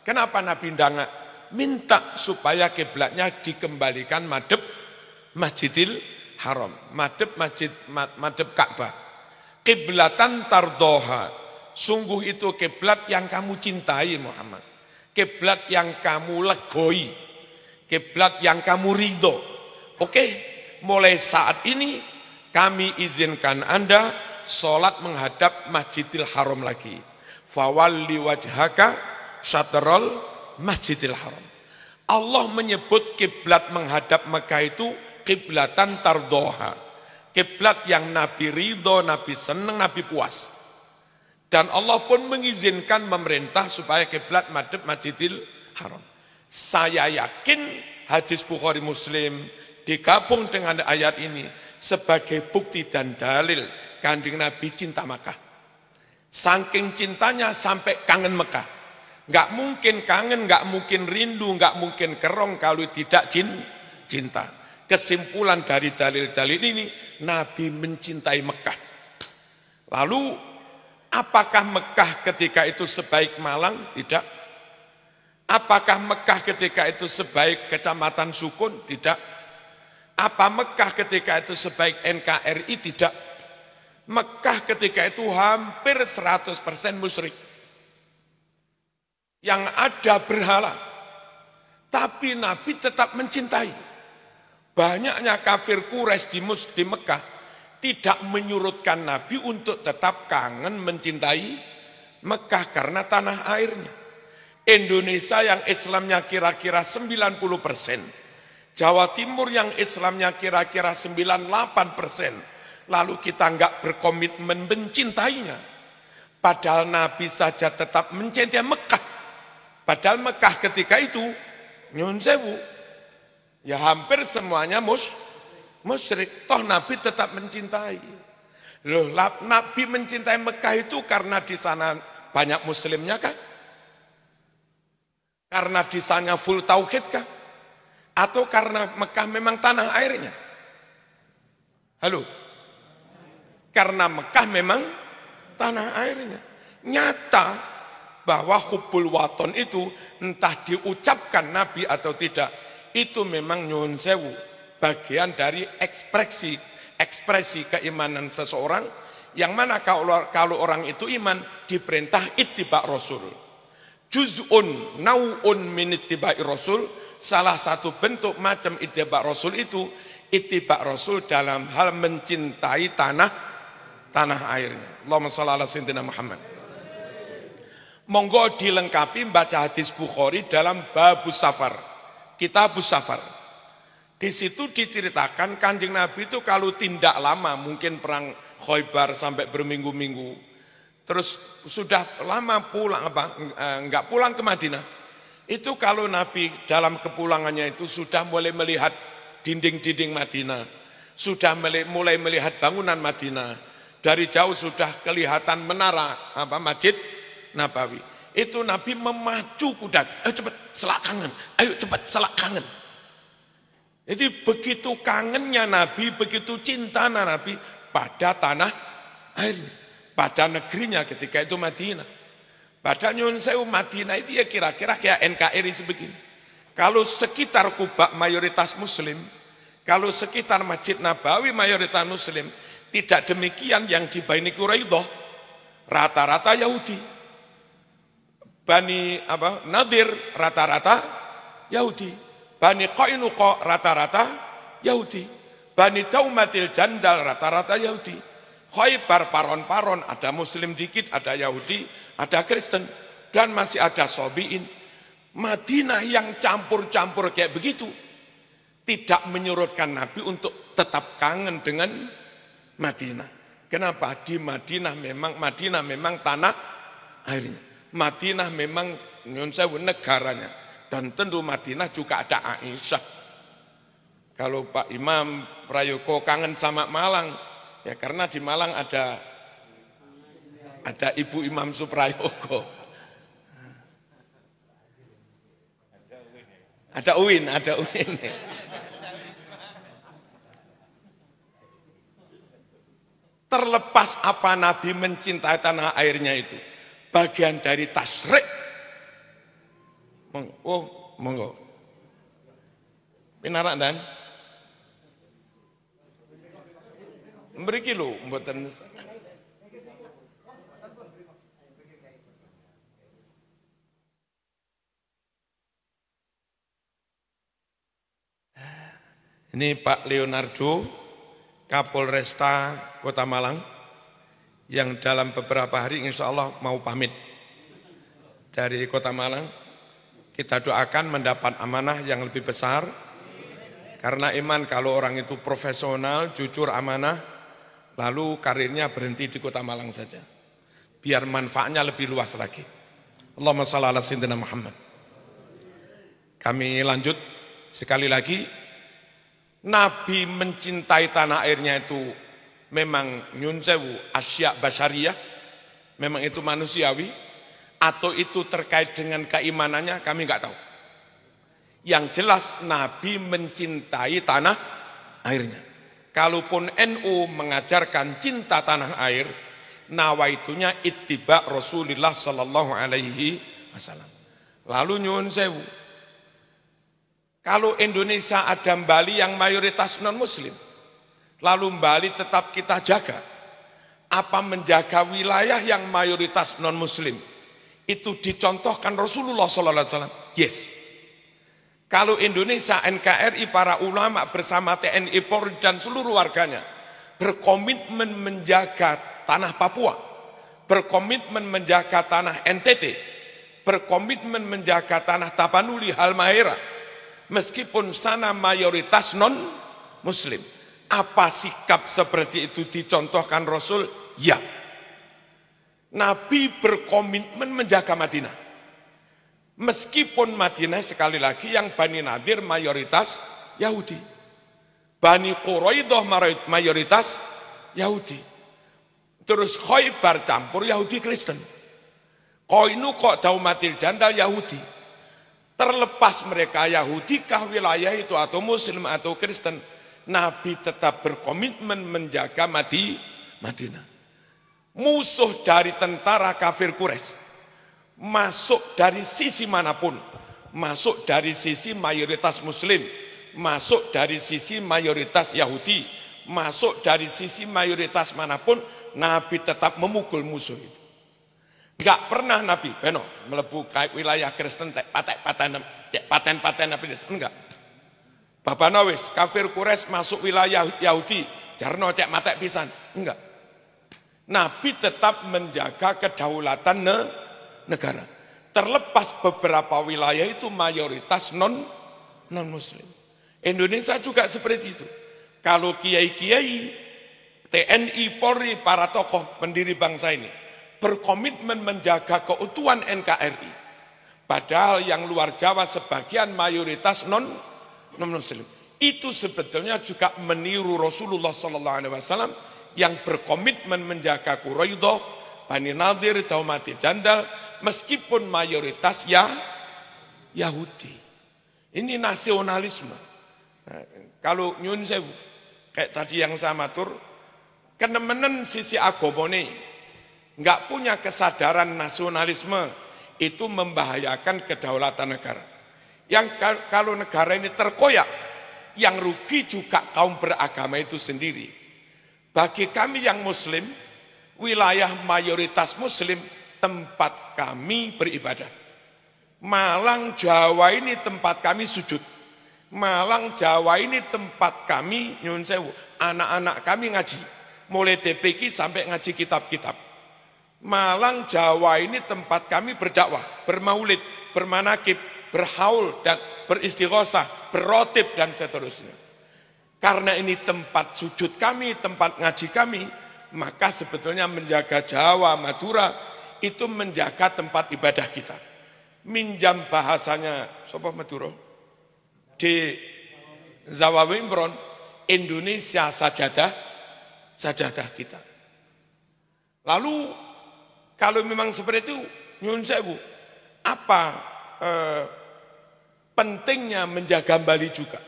Kenapa Nabi ndanga minta supaya kiblatnya dikembalikan madhep Masjidil Haram, madhep Ka'bah. Kiblatan tardoha, sungguh itu kiblat yang kamu cintai Muhammad. Kiblat yang kamu legoi. Kiblat yang kamu ridho. Oke, mulai saat ini kami izinkan Anda sholat menghadap Masjidil Haram lagi. Fawalli wajhaka syatral Masjidil Haram. Allah menyebut kiblat menghadap Mekah itu kiblatan tardoha. Kiblat yang Nabi ridho, Nabi senang, Nabi puas. Dan Allah pun mengizinkan memerintah supaya kiblat madhep Masjidil Haram. Saya yakin hadis Bukhari Muslim digabung dengan ayat ini sebagai bukti dan dalil Kanjeng Nabi cinta Makkah. Saking cintanya sampai kangen Mekah. Enggak mungkin kangen, enggak mungkin rindu, enggak mungkin kerong kalau tidak cinta. Kesimpulan dari dalil-dalil ini, Nabi mencintai Mekah. Lalu apakah Mekah ketika itu sebaik Malang? Tidak. Apakah Mekah ketika itu sebaik Kecamatan Sukun? Tidak. Apa Mekah ketika itu sebaik NKRI? Tidak. Mekah ketika itu hampir 100% musyrik. Yang ada berhala. Tapi Nabi tetap mencintai. Banyaknya kafir Quraisy di Mekah tidak menyurutkan Nabi untuk tetap kangen mencintai Mekah karena tanah airnya. Indonesia yang Islamnya kira-kira 90%. Jawa Timur yang Islamnya kira-kira 98%. Lalu kita enggak berkomitmen mencintainya. Padahal Nabi saja tetap mencintai Mekah. Padahal Mekah ketika itu, nyun sewu, ya hampir semuanya musyrik. Toh Nabi tetap mencintai. Loh, Nabi mencintai Mekah itu karena di sana banyak muslimnya kah? Karena di sana full tauhid kah? Atau karena Mekah memang tanah airnya? Halo? Karena Mekah memang tanah airnya. Nyata bahwa hubbul waton itu entah diucapkan Nabi atau tidak, itu memang nyuwun sewu, bagian dari ekspresi keimanan seseorang, yang mana kalau orang itu iman diperintah ittiba Rasul. Juz'un nau'un min ittiba'i Rasul, salah satu bentuk macam ittiba Rasul itu ittiba Rasul dalam hal mencintai tanah airnya. Allahumma shalli ala sayyidina Muhammad. Monggo dilengkapi baca hadis Bukhari dalam babus safar, kitabus safar. Di situ diceritakan Kanjeng Nabi itu kalau tindak lama, mungkin perang Khaybar sampai berminggu-minggu, terus sudah lama pulang enggak pulang ke Madinah. Itu kalau Nabi dalam kepulangannya itu sudah mulai melihat dinding-dinding Madinah, sudah mulai melihat bangunan Madinah, dari jauh sudah kelihatan menara Masjid Nabawi. Itu Nabi memacu kuda, ayo cepat selakangan, ayo cepat selakangan. Jadi begitu kangennya Nabi, begitu cinta Nabi pada tanah airnya, pada negerinya ketika itu Madinah. Pada nyun sewu Madinah itu ya kira-kira kayak NKRI sebegini. Kalau sekitar Kuba mayoritas Muslim, kalau sekitar Masjid Nabawi mayoritas Muslim, tidak demikian yang di Bani Quraidah, rata-rata Yahudi. Bani Nadir rata-rata Yahudi, Bani Qainuqa rata-rata Yahudi, Bani Daumatil Jandal rata-rata Yahudi, Khaybar paron-paron ada Muslim dikit, ada Yahudi, ada Kristen, dan masih ada Sobiin. Madinah yang campur-campur kayak begitu tidak menyurutkan Nabi untuk tetap kangen dengan Madinah. Kenapa? Di Madinah memang tanah airnya. Madinah memang nyun sewu negaranya, dan tentu Madinah juga ada Aisyah. Kalau Pak Imam Prayoko kangen sama Malang, ya karena di Malang ada Ibu Imam Suprayoko. Ada Uin. Terlepas apa Nabi mencintai tanah airnya itu, bagian dari tasyrik. Monggo. Pinarak dan mriki lho mboten. Ini Pak Leonardo, Kapolresta Kota Malang, yang dalam beberapa hari insya Allah mau pamit dari Kota Malang. Kita doakan mendapat amanah yang lebih besar, karena iman kalau orang itu profesional, jujur, amanah, lalu karirnya berhenti di Kota Malang saja, biar manfaatnya lebih luas lagi. Allahumma shalli ala sayyidina Muhammad. Kami lanjut sekali lagi. Nabi mencintai tanah airnya itu memang nyun sewu asya basyariyah, memang itu manusiawi, atau itu terkait dengan keimanannya, kami enggak tahu. Yang jelas Nabi mencintai tanah airnya. Kalaupun NU mengajarkan cinta tanah air, nawaitunya ittiba Rasulullah sallallahu alaihi wasallam. Lalu nyun sewu, kalau Indonesia ada Bali yang mayoritas non-muslim, lalu Bali tetap kita jaga. Apa menjaga wilayah yang mayoritas non-muslim itu dicontohkan Rasulullah SAW? Yes. Kalau Indonesia, NKRI, para ulama bersama TNI, Polri dan seluruh warganya berkomitmen menjaga tanah Papua, berkomitmen menjaga tanah NTT, berkomitmen menjaga tanah Tapanuli, Halmahera, meskipun sana mayoritas non-Muslim. Apa sikap seperti itu dicontohkan Rasul? Ya. Nabi berkomitmen menjaga Madinah. Meskipun Madinah sekali lagi yang Bani Nadir mayoritas Yahudi. Bani Quraidah mayoritas Yahudi. Terus Khaybar campur Yahudi Kristen. Qainuqa Daumatil Jandal Yahudi. Terlepas mereka Yahudi kah wilayah itu atau Muslim atau Kristen, Nabi tetap berkomitmen menjaga Madinah. Musuh dari tentara kafir Quraisy masuk dari sisi manapun, masuk dari sisi mayoritas Muslim, masuk dari sisi mayoritas Yahudi, masuk dari sisi mayoritas manapun, Nabi tetap memukul musuh itu. Enggak pernah Nabi melebu wilayah Kristen paten enggak. Bapak Nawis, kafir Quraisy masuk wilayah Yahudi, jarno cek matek pisan. Enggak. Nabi tetap menjaga kedaulatan negara. Terlepas beberapa wilayah itu mayoritas non-Muslim. Indonesia juga seperti itu. Kalau kiai-kiai, TNI, Polri, para tokoh pendiri bangsa ini berkomitmen menjaga keutuhan NKRI. Padahal yang luar Jawa sebagian mayoritas non-Muslim. Itu sebetulnya juga meniru Rasulullah SAW yang berkomitmen menjaga Quraidah, Bani Nadir, Daumatil Jandal, meskipun mayoritas Yahudi. Ini nasionalisme. Nah, kalau nyun sewu, kayak tadi yang saya matur, kenemenen sisi agomone, enggak punya kesadaran nasionalisme, itu membahayakan kedaulatan negara. Yang kalau negara ini terkoyak, yang rugi juga kaum beragama itu sendiri. Bagi kami yang Muslim, wilayah mayoritas Muslim, tempat kami beribadah. Malang, Jawa ini tempat kami sujud. Malang, Jawa ini tempat kami, nyun sewu, anak-anak kami ngaji. Mulai DPK sampai ngaji kitab-kitab. Malang, Jawa ini tempat kami berdakwah, bermaulid, bermanakib, berhaul, dan beristighosah, berrotib, dan seterusnya. Karena ini tempat sujud kami, tempat ngaji kami, maka sebetulnya menjaga Jawa, Madura, itu menjaga tempat ibadah kita. Minjam bahasanya, sopo Madura? Di Jawa Wimbron, Indonesia sajadah kita. Lalu kalau memang seperti itu, nyun sewu, apa pentingnya menjaga Bali juga?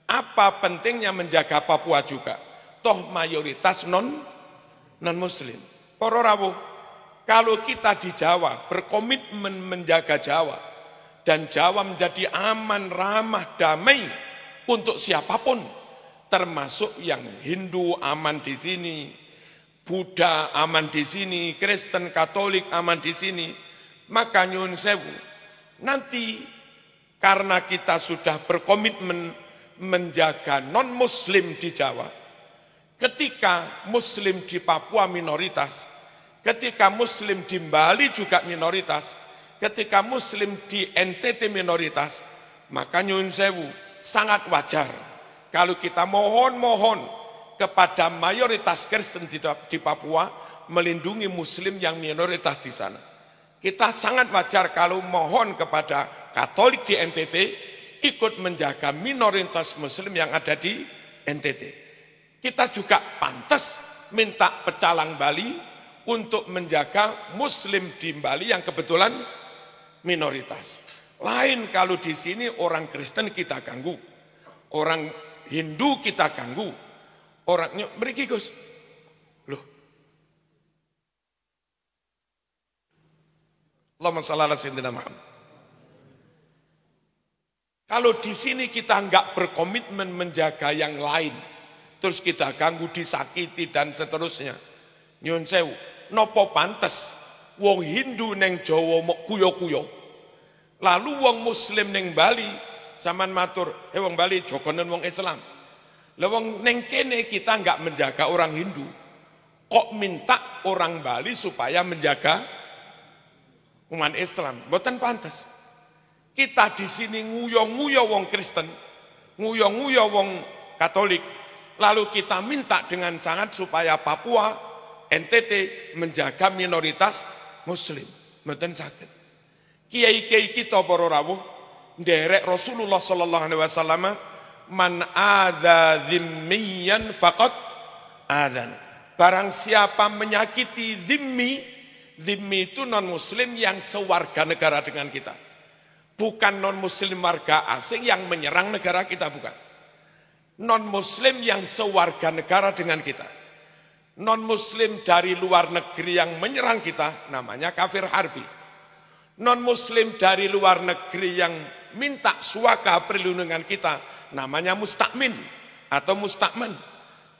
Apa pentingnya menjaga Papua juga? Toh mayoritas non-Muslim. Para rawuh, kalau kita di Jawa berkomitmen menjaga Jawa dan Jawa menjadi aman, ramah, damai untuk siapapun, termasuk yang Hindu aman di sini, Buddha aman di sini, Kristen, Katolik aman di sini, maka nyun sewu, nanti karena kita sudah berkomitmen menjaga non-Muslim di Jawa, ketika Muslim di Papua minoritas, ketika Muslim di Bali juga minoritas, ketika Muslim di NTT minoritas, maka nyun sewu, sangat wajar kalau kita mohon kepada mayoritas Kristen di Papua melindungi Muslim yang minoritas di sana. Kita sangat wajar kalau mohon kepada Katolik di NTT ikut menjaga minoritas Muslim yang ada di NTT. Kita juga pantas minta pecalang Bali untuk menjaga Muslim di Bali yang kebetulan minoritas. Lain kalau di sini orang Kristen kita ganggu, orang Hindu kita ganggu, orangnya beriki Gus. Loh. Allahumma shalli ala sayyidina Muhammad. Kalau di sini kita enggak berkomitmen menjaga yang lain, terus kita ganggu, disakiti dan seterusnya. Nyun sewu, nopo pantes wong Hindu neng Jawa mok kuyo-kuyo. Lalu wong Muslim neng Bali zaman matur, wong Bali jogonen wong Islam. Lah wong neng kene kita enggak menjaga orang Hindu. kok minta orang Bali supaya menjaga umat Islam? Mboten pantas. Kita di sini nguyo-nguyo wong Kristen, nguyo-nguyo wong Katolik, lalu kita minta dengan sangat supaya Papua, NTT menjaga minoritas Muslim. Mboten saged. Kiai-kiai kita para rawuh nderek Rasulullah sallallahu alaihi wasallam, man adza dzimmiyan faqad adzan. Barang siapa menyakiti zimmi, zimmi itu non muslim yang sewarga negara dengan kita. Bukan non muslim warga asing yang menyerang negara kita, bukan. Non muslim yang sewarga negara dengan kita. Non muslim dari luar negeri yang menyerang kita namanya kafir harbi. Non muslim dari luar negeri yang minta suaka perlindungan kita namanya mustakmin atau mustakman.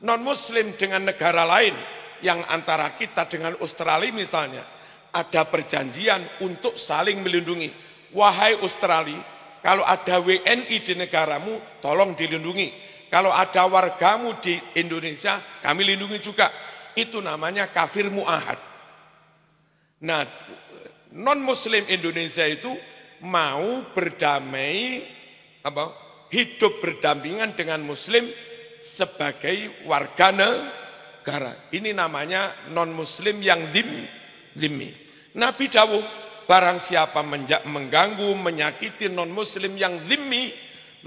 Non muslim dengan negara lain yang antara kita dengan Australia misalnya ada perjanjian untuk saling melindungi. Wahai Australia, kalau ada WNI di negaramu tolong dilindungi. Kalau ada wargamu di Indonesia kami lindungi juga. Itu namanya kafir mu'ahad. Nah, non-muslim Indonesia itu mau berdamai, hidup berdampingan dengan muslim sebagai warga negara. Ini namanya non-muslim yang zimmi. Nabi dawuh, barang siapa mengganggu, menyakiti non-muslim yang zimmi,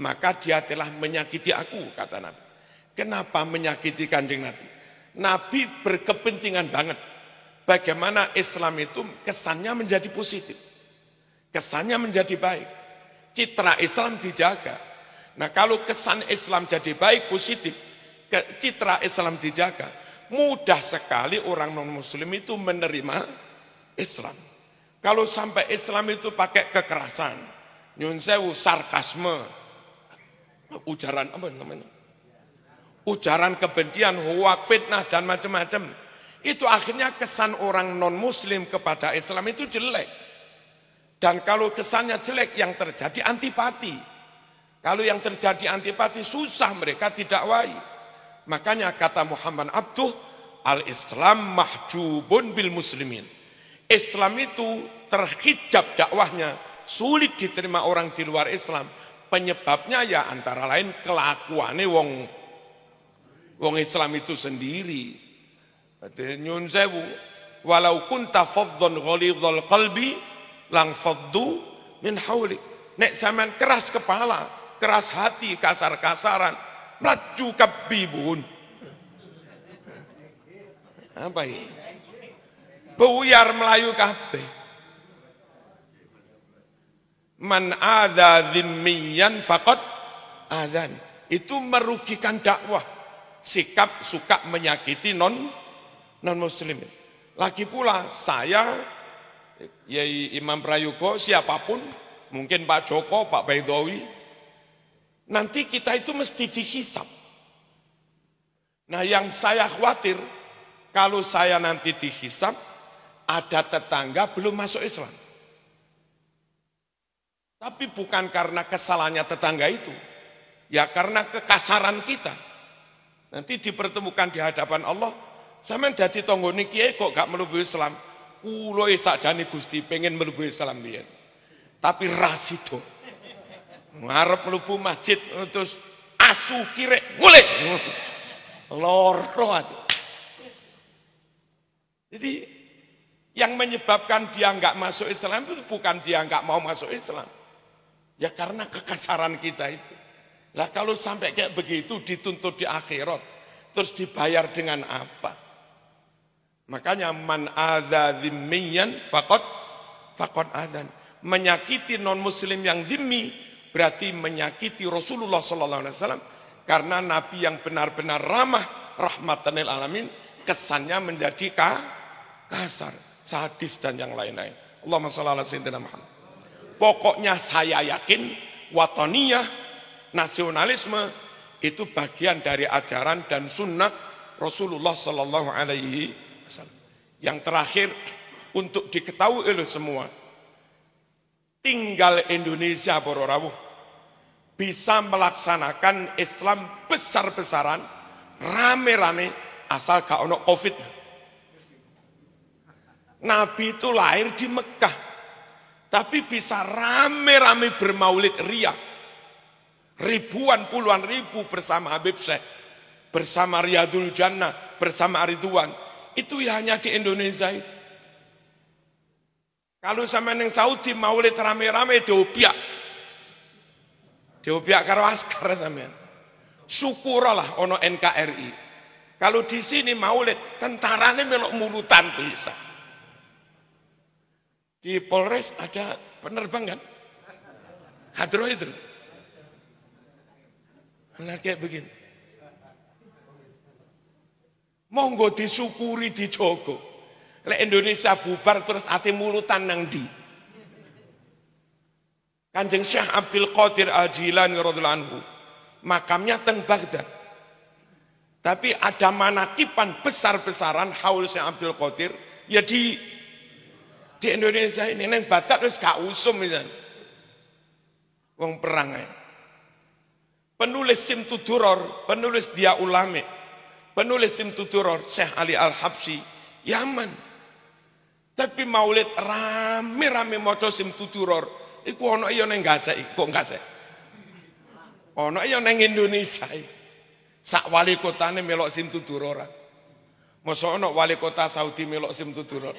maka dia telah menyakiti aku, kata Nabi. Kenapa menyakiti Kanjeng Nabi? Nabi berkepentingan banget bagaimana Islam itu kesannya menjadi positif, kesannya menjadi baik, citra Islam dijaga. Nah kalau kesan Islam jadi baik, positif, citra Islam dijaga, mudah sekali orang non-muslim itu menerima Islam. Kalau sampai Islam itu pakai kekerasan, nyun sewu, sarkasme, ujaran apa namanya? Ujaran kebencian, hoak, fitnah, dan macam-macam. Itu akhirnya kesan orang non-muslim kepada Islam itu jelek. Dan kalau kesannya jelek, yang terjadi antipati. Kalau yang terjadi antipati, susah mereka didakwai. Makanya kata Muhammad Abduh, al-Islam mahjubun bil muslimin. Islam itu terhijab dakwahnya, sulit diterima orang di luar Islam. Penyebabnya ya antara lain kelakuannya wong Islam itu sendiri. Nyun sewu, walau kunta faddan ghalidhal qalbi lang faddu min haulik. Nek sampean keras kepala, keras hati, kasar-kasaran, mlaju kabibun. Apa ini? Buyar Melayu kabeh. Man adza dzimmiyan faqad adzan. Itu merugikan dakwah. Sikap suka menyakiti non-muslim. Lagi pula saya, Yai Imam Prayogo, siapapun, mungkin Pak Joko, Pak Baidowi, nanti kita itu mesti dihisab. Nah yang saya khawatir, kalau saya nanti dihisab, ada tetangga belum masuk Islam. Tapi bukan karena kesalahannya tetangga itu, ya karena kekasaran kita. Nanti dipertemukan di hadapan Allah, sampean dadi tanggane kiai kok gak mlebu Islam. Kulo sakjane Gusti pengen mlebu Islam biyen. Tapi rasido. Ngarep mlebu masjid terus asu kirek mulih. Loro ati. Jadi yang menyebabkan dia enggak masuk Islam itu bukan dia enggak mau masuk Islam. Ya karena kekasaran kita itu. Lah kalau sampai kayak begitu dituntut di akhirat, terus dibayar dengan apa? Makanya man adza dzimmiyan faqad adzan. Menyakiti non muslim yang zimmi berarti menyakiti Rasulullah sallallahu alaihi wasallam, karena nabi yang benar-benar ramah, rahmatan lil alamin, kesannya menjadi kasar, sadis dan yang lain-lain. Allahumma shalli ala sayyidina Muhammad. Pokoknya saya yakin wataniyah, nasionalisme itu bagian dari ajaran dan sunnah Rasulullah Sallallahu Alaihi Wasallam. Yang terakhir untuk diketahui oleh semua, tinggal Indonesia para rawuh bisa melaksanakan Islam besar-besaran, rame-rame asal gak ono COVID. Nabi itu lahir di Mekah, tapi bisa rame-rame bermaulid ria. Ribuan, puluhan ribu bersama Habib Syekh, bersama Riyadul Jannah, bersama Ridwan. Itu ya hanya di Indonesia itu. Kalau sama yang Saudi maulid rame-rame diobiak. Diobiak karo askar sampean. Syukurlah ono NKRI. Kalau di sini maulid tentarane melok mulutan bisa. Di Polres ada penerbangan. Hadro itu. Nah kayak begini. Monggo disyukuri dijogo. Lek Indonesia bubar terus ati mulutan nang di. Kanjeng Syekh Abdul Qadir Al-Jilani radhiyallahu anhu makamnya teng Baghdad. Tapi ada manakipan besar-besaran haul Syekh Abdul Qadir ya di Indonesia ini neng Batak terus gak usum misalnya. Wong perang ae. Penulis Simtud Duror, penulis Dia Ulame, penulis Simtud Duror Syekh Ali Al-Habsyi Yaman. Tapi maulid rame-rame maca Simtud Duror iku ana ya ning Gasek, kok Gasek. Ana ya ning Indonesia. Sak wali kotane melok Simtud Duror. Mosok ana wali kota Saudi melok Simtud Duror.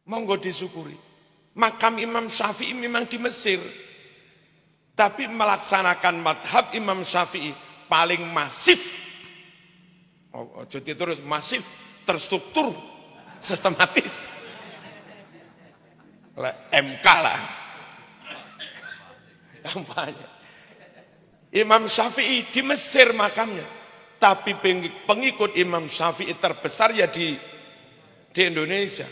Monggo disyukuri. Makam Imam Syafi'i memang di Mesir. Tapi melaksanakan madhab Imam Syafi'i paling masif. Jadi terus masif, terstruktur, sistematis. MK lah. Kampanye. Imam Syafi'i di Mesir makamnya. Tapi pengikut Imam Syafi'i terbesar ya di Indonesia.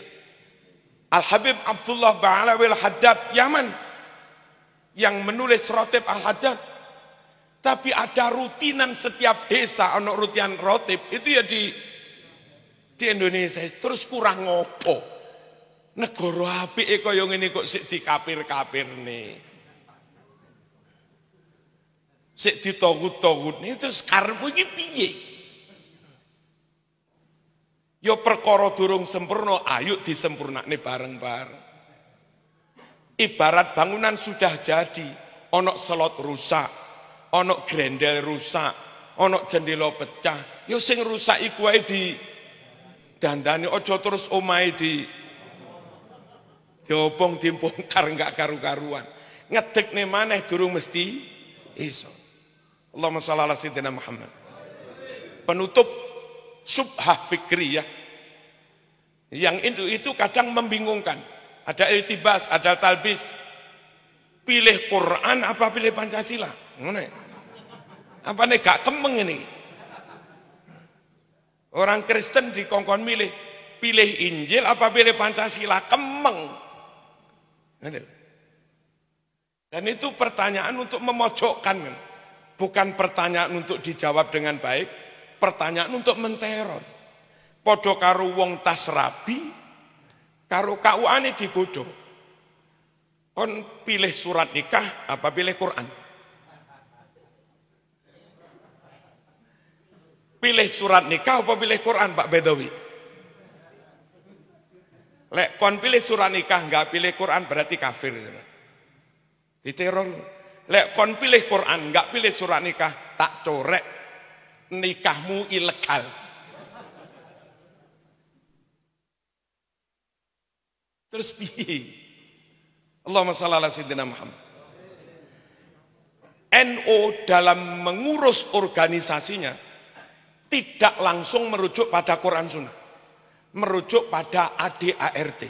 Al-Habib Abdullah Ba'alawi Al-Haddad Yaman yang menulis Rotib Al-Haddad. Tapi ada rutinan setiap desa, ono rutinan rotib itu ya di Indonesia. Terus kurang ngopo. Negara apike kaya ngene kok sik dikapir-kapir nih. Sik ditogut-togut nih terus karepmu iki piye? Ya perkara durung sempurna, ayo disempurnakne bareng-bareng. Ibarat bangunan sudah jadi, ono selot rusak, ono grendel rusak, ono jendela pecah, ya sing rusak iku ae dandani, aja terus omahe diobong dibongkar enggak karu-karuan. Ngedekne maneh durung mesti iso. Allahumma shalli ala sayyidina Muhammad. Penutup subhah fikriyah yang itu kadang membingungkan. Ada iltibas, ada talbis. Pilih Quran apa pilih Pancasila? Ngene. Apa nih gak kemeng ini? Orang Kristen dikongkon pilih Injil apa pilih Pancasila? Kemeng. Dan itu pertanyaan untuk memojokkan. Bukan pertanyaan untuk dijawab dengan baik, pertanyaan untuk menteror. Podo karo wong tas rabi, karo KUA-ne dibodoh. Kon pilih surat nikah apa pilih Quran? Pilih surat nikah apa pilih Quran Pak Bedawi? Lek kon pilih surat nikah enggak pilih Quran berarti kafir. Diteror. Lek kon pilih Quran enggak pilih surat nikah tak corek nikahmu ilegal. Terus piye? Allahumma shalli ala sayyidina Muhammad. NU dalam mengurus organisasinya tidak langsung merujuk pada Quran Sunnah, merujuk pada ADART.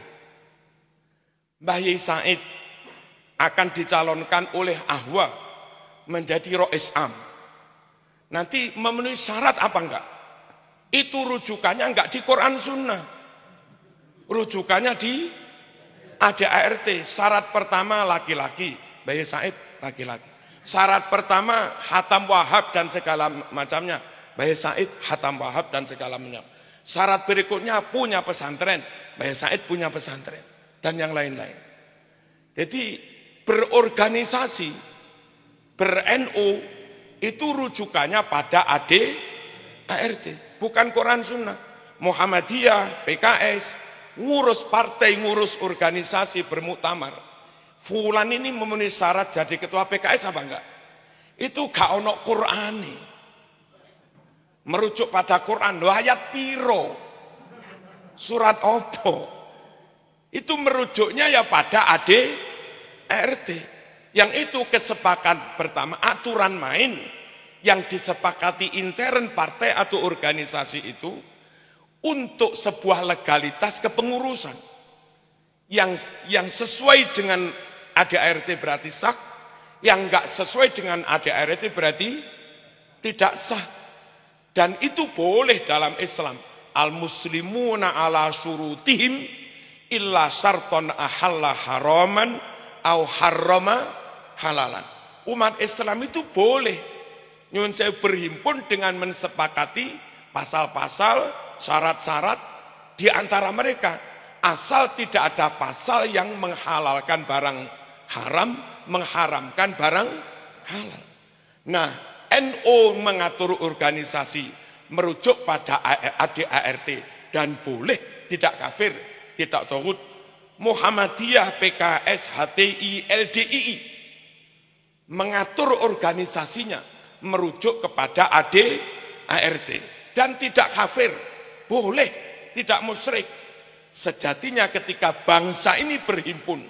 Mbah Yai Said akan dicalonkan oleh Ahwa menjadi Rois Am. Nanti memenuhi syarat apa enggak? Itu rujukannya enggak di Quran Sunnah, rujukannya di ADART. Syarat pertama laki-laki, Mbah Yai Said laki-laki. Syarat pertama hatam wahab dan segala macamnya, Mbah Yai Said hatam wahab dan segala macam. Syarat berikutnya punya pesantren, Mbah Yai Said punya pesantren dan yang lain-lain. Jadi berorganisasi, ber-NU itu rujukannya pada ADART, bukan Quran Sunnah. Muhammadiyah, PKS, ngurus partai, ngurus organisasi, bermuktamar. Fulan ini memenuhi syarat jadi ketua PKS apa enggak? Itu gak ono Qur'ane. Merujuk pada Quran, ayat piro? Surat opo? Itu merujuknya ya pada ADART. Yang itu kesepakatan pertama, aturan main yang disepakati intern partai atau organisasi itu untuk sebuah legalitas kepengurusan. Yang sesuai dengan ADART berarti sah, yang enggak sesuai dengan ADART berarti tidak sah. Dan itu boleh dalam Islam. Al-muslimuna ala syurutihim illa syarton ahalla haraman au harrama halalan. Umat Islam itu boleh nyuwun sewu berhimpun dengan mensepakati pasal-pasal, syarat-syarat di antara mereka. Asal tidak ada pasal yang menghalalkan barang haram, mengharamkan barang halal. Nah, NU mengatur organisasi merujuk pada ADART dan boleh tidak kafir, tidak tagut. Muhammadiyah, PKS, HTI, LDII mengatur organisasinya merujuk kepada ADART dan tidak kafir, boleh, tidak musyrik. Sejatinya ketika bangsa ini berhimpun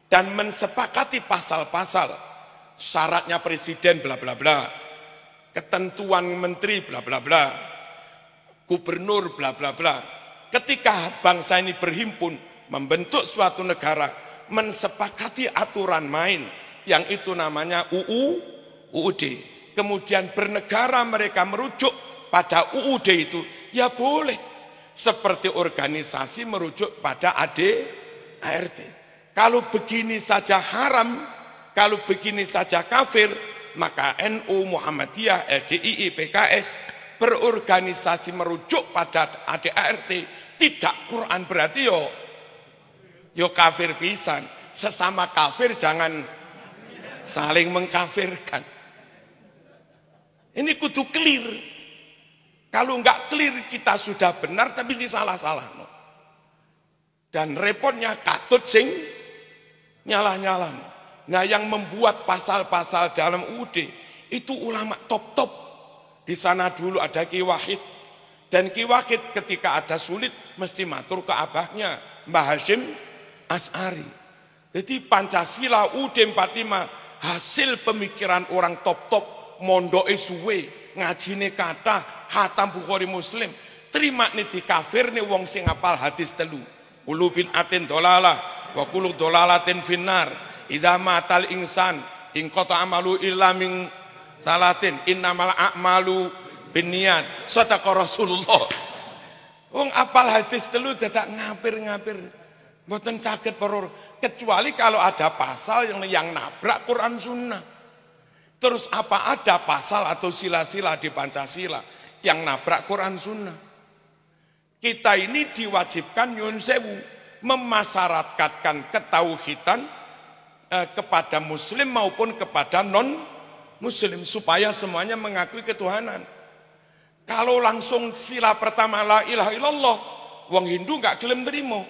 dan mensepakati pasal-pasal, syaratnya presiden bla bla bla, ketentuan menteri bla bla bla, gubernur bla bla bla. Ketika bangsa ini berhimpun membentuk suatu negara, mensepakati aturan main yang itu namanya UUD. Kemudian bernegara mereka merujuk pada UUD itu, ya boleh. Seperti organisasi merujuk pada ADART. Kalau begini saja haram, kalau begini saja kafir, maka NU, Muhammadiyah, LDII, PKS berorganisasi merujuk pada ADART, tidak Quran berarti yo kafir pisan. Sesama kafir jangan saling mengkafirkan. Ini kudu clear. Kalau enggak clear kita sudah benar tapi disalah-salah. Dan repotnya katut sing nyalah-nyalah. Nah, yang membuat pasal-pasal dalam UUD itu ulama top-top. Di sana dulu ada Ki Wahid. Dan Ki Wahid ketika ada sulit mesti matur ke abahnya, Mbah Hashim As'ari. Jadi Pancasila UUD 45 hasil pemikiran orang top-top, mondoke suwe, ngajine kata, hatam Bukhari Muslim. Terima nih di kafir nih wong sing apal hadis telu. Ulu bin atin dolalah, wa kulu dolalatin finnar. Idza matal insan in qata amalu illa min salatin innamal a'malu binniyat. Sadaqa Rasulullah. Wong apal hadis telu dadak ngapir-ngapir. Mboten saged para, kecuali kalau ada pasal yang nabrak Quran Sunnah. Terus apa ada pasal atau sila-sila di Pancasila yang nabrak Quran Sunnah? Kita ini diwajibkan nyuwun sewu memasyarakatkan ketauhidan kepada muslim maupun kepada non muslim supaya semuanya mengakui ketuhanan. Kalau langsung sila pertama la ilaha illallah, wong Hindu enggak gelem terima.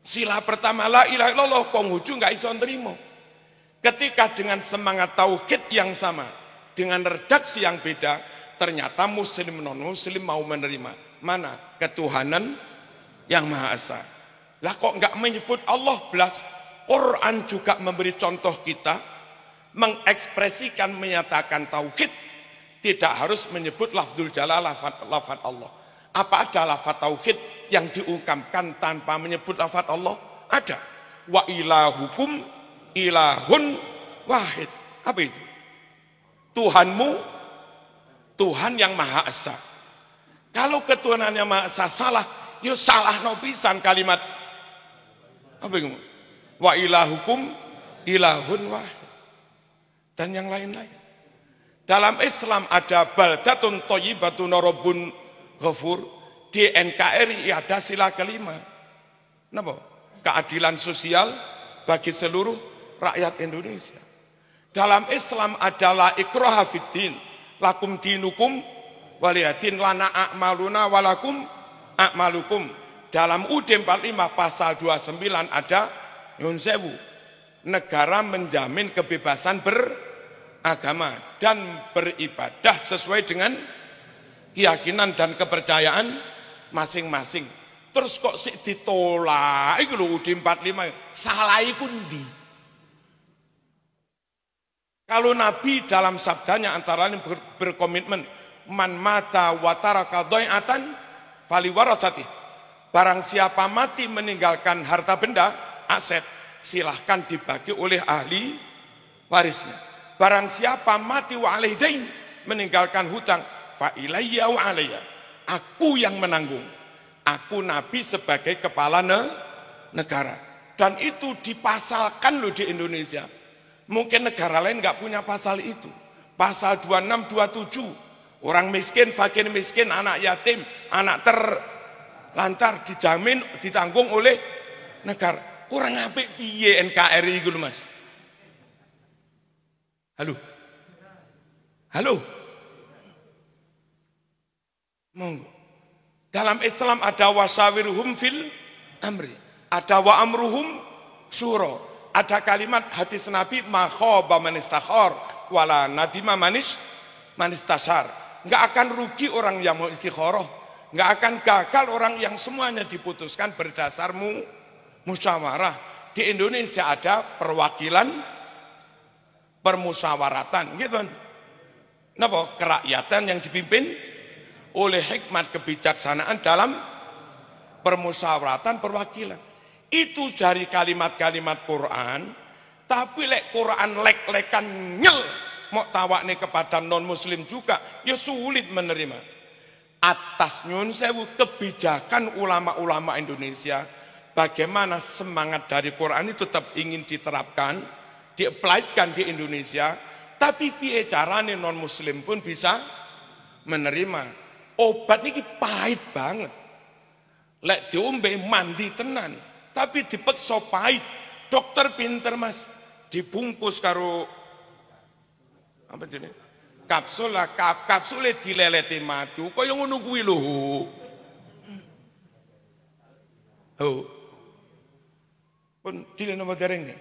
Sila pertama la ilaha illallah, Konghucu enggak iso terima. Ketika dengan semangat tauhid yang sama, dengan redaksi yang beda, ternyata muslim non-muslim mau menerima. Mana? Ketuhanan yang Maha Esa. Lah kok enggak menyebut Allah belas? Quran juga memberi contoh kita, mengekspresikan, menyatakan tauhid, tidak harus menyebut lafdzul jalalah, lafaz Allah. Apa ada lafaz tauhid yang diungkapkan tanpa menyebut lafaz Allah? Ada. Wa ilahukum ilahun wahid. Apa itu? Tuhanmu, Tuhan yang Maha Esa. Kalau ketuhanan yang Maha Esa salah, ya salah no pisan kalimat. Apa itu? Wa ilahukum ilahun wahid. Dan yang lain-lain. Dalam Islam ada baldatun thayyibatun rabbun ghafur. Di NKRI ada sila kelima. Napa? Keadilan sosial bagi seluruh rakyat Indonesia. Dalam Islam adalah ikraha fiddin, lakum dinukum waliyadin lana a'maluna walakum a'malukum. Dalam UUD 45 pasal 29 ada nyun sewu, negara menjamin kebebasan beragama dan beribadah sesuai dengan keyakinan dan kepercayaan masing-masing. Terus kok sik ditolak iku lho UUD 45, salah iku ndi? Kalau Nabi dalam sabdanya antara lain berkomitmen, man mata wa taraka dhai'atan fali warathati. Barang siapa mati meninggalkan harta benda, aset, silahkan dibagi oleh ahli warisnya. Barang siapa mati wa alaihi dain, meninggalkan hutang, fa ilayya wa alayya. Aku yang menanggung. Aku Nabi sebagai kepala negara. Dan itu dipasalkan loh di Indonesia. Mungkin negara lain nggak punya pasal itu. Pasal 26, 27. Orang miskin, fakir miskin, anak yatim, anak terlantar dijamin, ditanggung oleh negara. Kurang apik piye NKRI itu Mas? Halo? Halo? Monggo. Dalam Islam ada wasawiruhum fil amri, ada wa amruhum syura, ada kalimat hadis Nabi ma khaba man istakhar wala nadima manis tasar. Enggak akan rugi orang yang mau istikharah, enggak akan gagal orang yang semuanya diputuskan berdasar musyawarah. Di Indonesia ada perwakilan permusyawaratan, gitu kan? Napa? Kerakyatan yang dipimpin oleh hikmat kebijaksanaan dalam permusyawaratan perwakilan. Itu dari kalimat-kalimat Quran, tapi lek Quran lek-lekan nyel mau tawakne kepada non muslim juga ya sulit menerima. Atas nyun sewu kebijakan ulama-ulama Indonesia, bagaimana semangat dari Quran itu tetap ingin diterapkan, di-appliedkan di Indonesia, tapi piye carane non muslim pun bisa menerima. Obat ini pahit banget. Lek diombe mandi tenan, tapi dipeksa pahit. Dokter pinter Mas, dibungkus karo apa jenenge? Kapsul lah, kapsule dileleti madu, kaya ngono kuwi lho. Oh. Pun dilene apa dereng nih?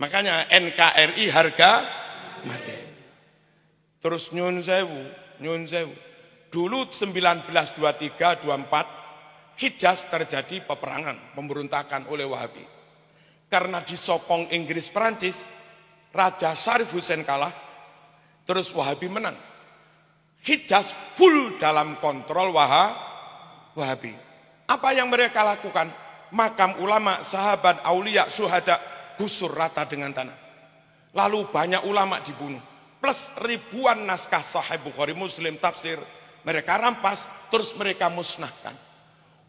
Makanya NKRI harga mati. Terus nyun sewu. Dulu 1923-24 Hijaz terjadi peperangan, pemberontakan oleh Wahabi. Karena disokong Inggris Perancis, Raja Syarif Hussein kalah, terus Wahabi menang. Hijaz full dalam kontrol Wahabi. Apa yang mereka lakukan? Makam ulama, sahabat, aulia, syuhada gusur rata dengan tanah. Lalu banyak ulama dibunuh. Plus ribuan naskah Sahih Bukhari Muslim tafsir mereka rampas, terus mereka musnahkan.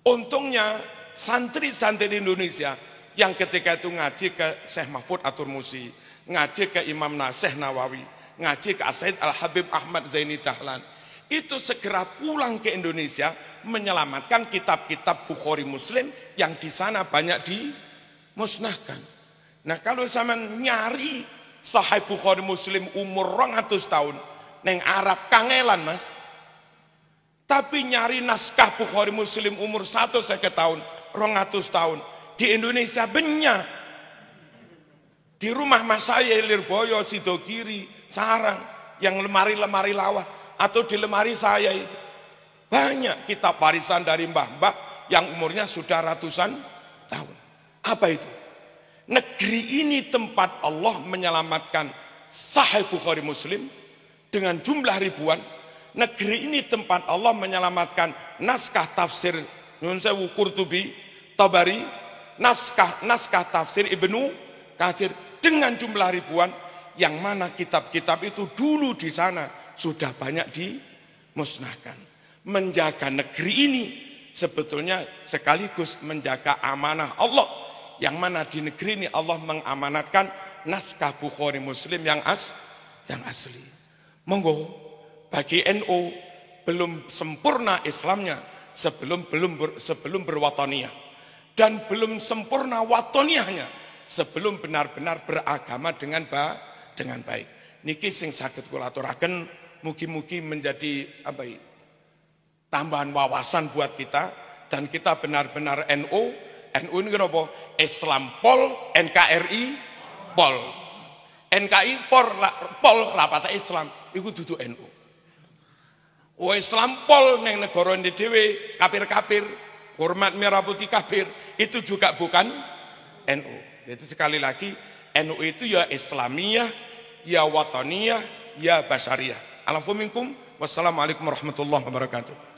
Untungnya santri-santri di Indonesia yang ketika itu ngaji ke Syekh Mahfud At-Turmusi, ngaji ke Imam Syekh Nawawi, ngaji ke Said Al-Habib Ahmad Zaini Dahlan, itu segera pulang ke Indonesia menyelamatkan kitab-kitab Bukhari Muslim yang di sana banyak dimusnahkan. Nah kalau sama nyari Sahih Bukhari Muslim umur 200 tahun, neng Arab kangelan Mas. Tapi nyari naskah Bukhari Muslim umur 150 tahun, 200 tahun. Di Indonesia banyak. Di rumah mas saya Lirboyo, Sidogiri, Sarang, yang lemari-lemari lawas. Atau di lemari saya itu. Banyak kitab warisan dari mbah-mbah yang umurnya sudah ratusan tahun. Apa itu? Negeri ini tempat Allah menyelamatkan Sahih Bukhari Muslim dengan jumlah ribuan. Negeri ini tempat Allah menyelamatkan naskah tafsir Nyun Sewu Qurtubi, Tabari, naskah tafsir Ibnu Katsir dengan jumlah ribuan, yang mana kitab-kitab itu dulu di sana sudah banyak dimusnahkan. Menjaga negeri ini sebetulnya sekaligus menjaga amanah Allah, yang mana di negeri ini Allah mengamanatkan naskah Bukhari Muslim yang asli. Monggo. Bagi NU belum sempurna Islamnya sebelum berwataniyah, dan belum sempurna wataniyahnya sebelum benar-benar beragama dengan baik. Niki sing saged kula aturaken mugi-mugi menjadi tambahan wawasan buat kita, dan kita benar-benar NU. NU ini kenapa? Islam Pol, NKRI Pol. NKI Pol rapata Islam, itu duduk NU. Oh Islam Pol neng negara ini dewe kafir-kafir, hormat merah putih kafir, itu juga bukan NU. Jadi sekali lagi NU itu ya Islamiyah, ya Wataniyah, ya Basyariyah. Alafu minkum, wassalamualaikum warahmatullahi wabarakatuh.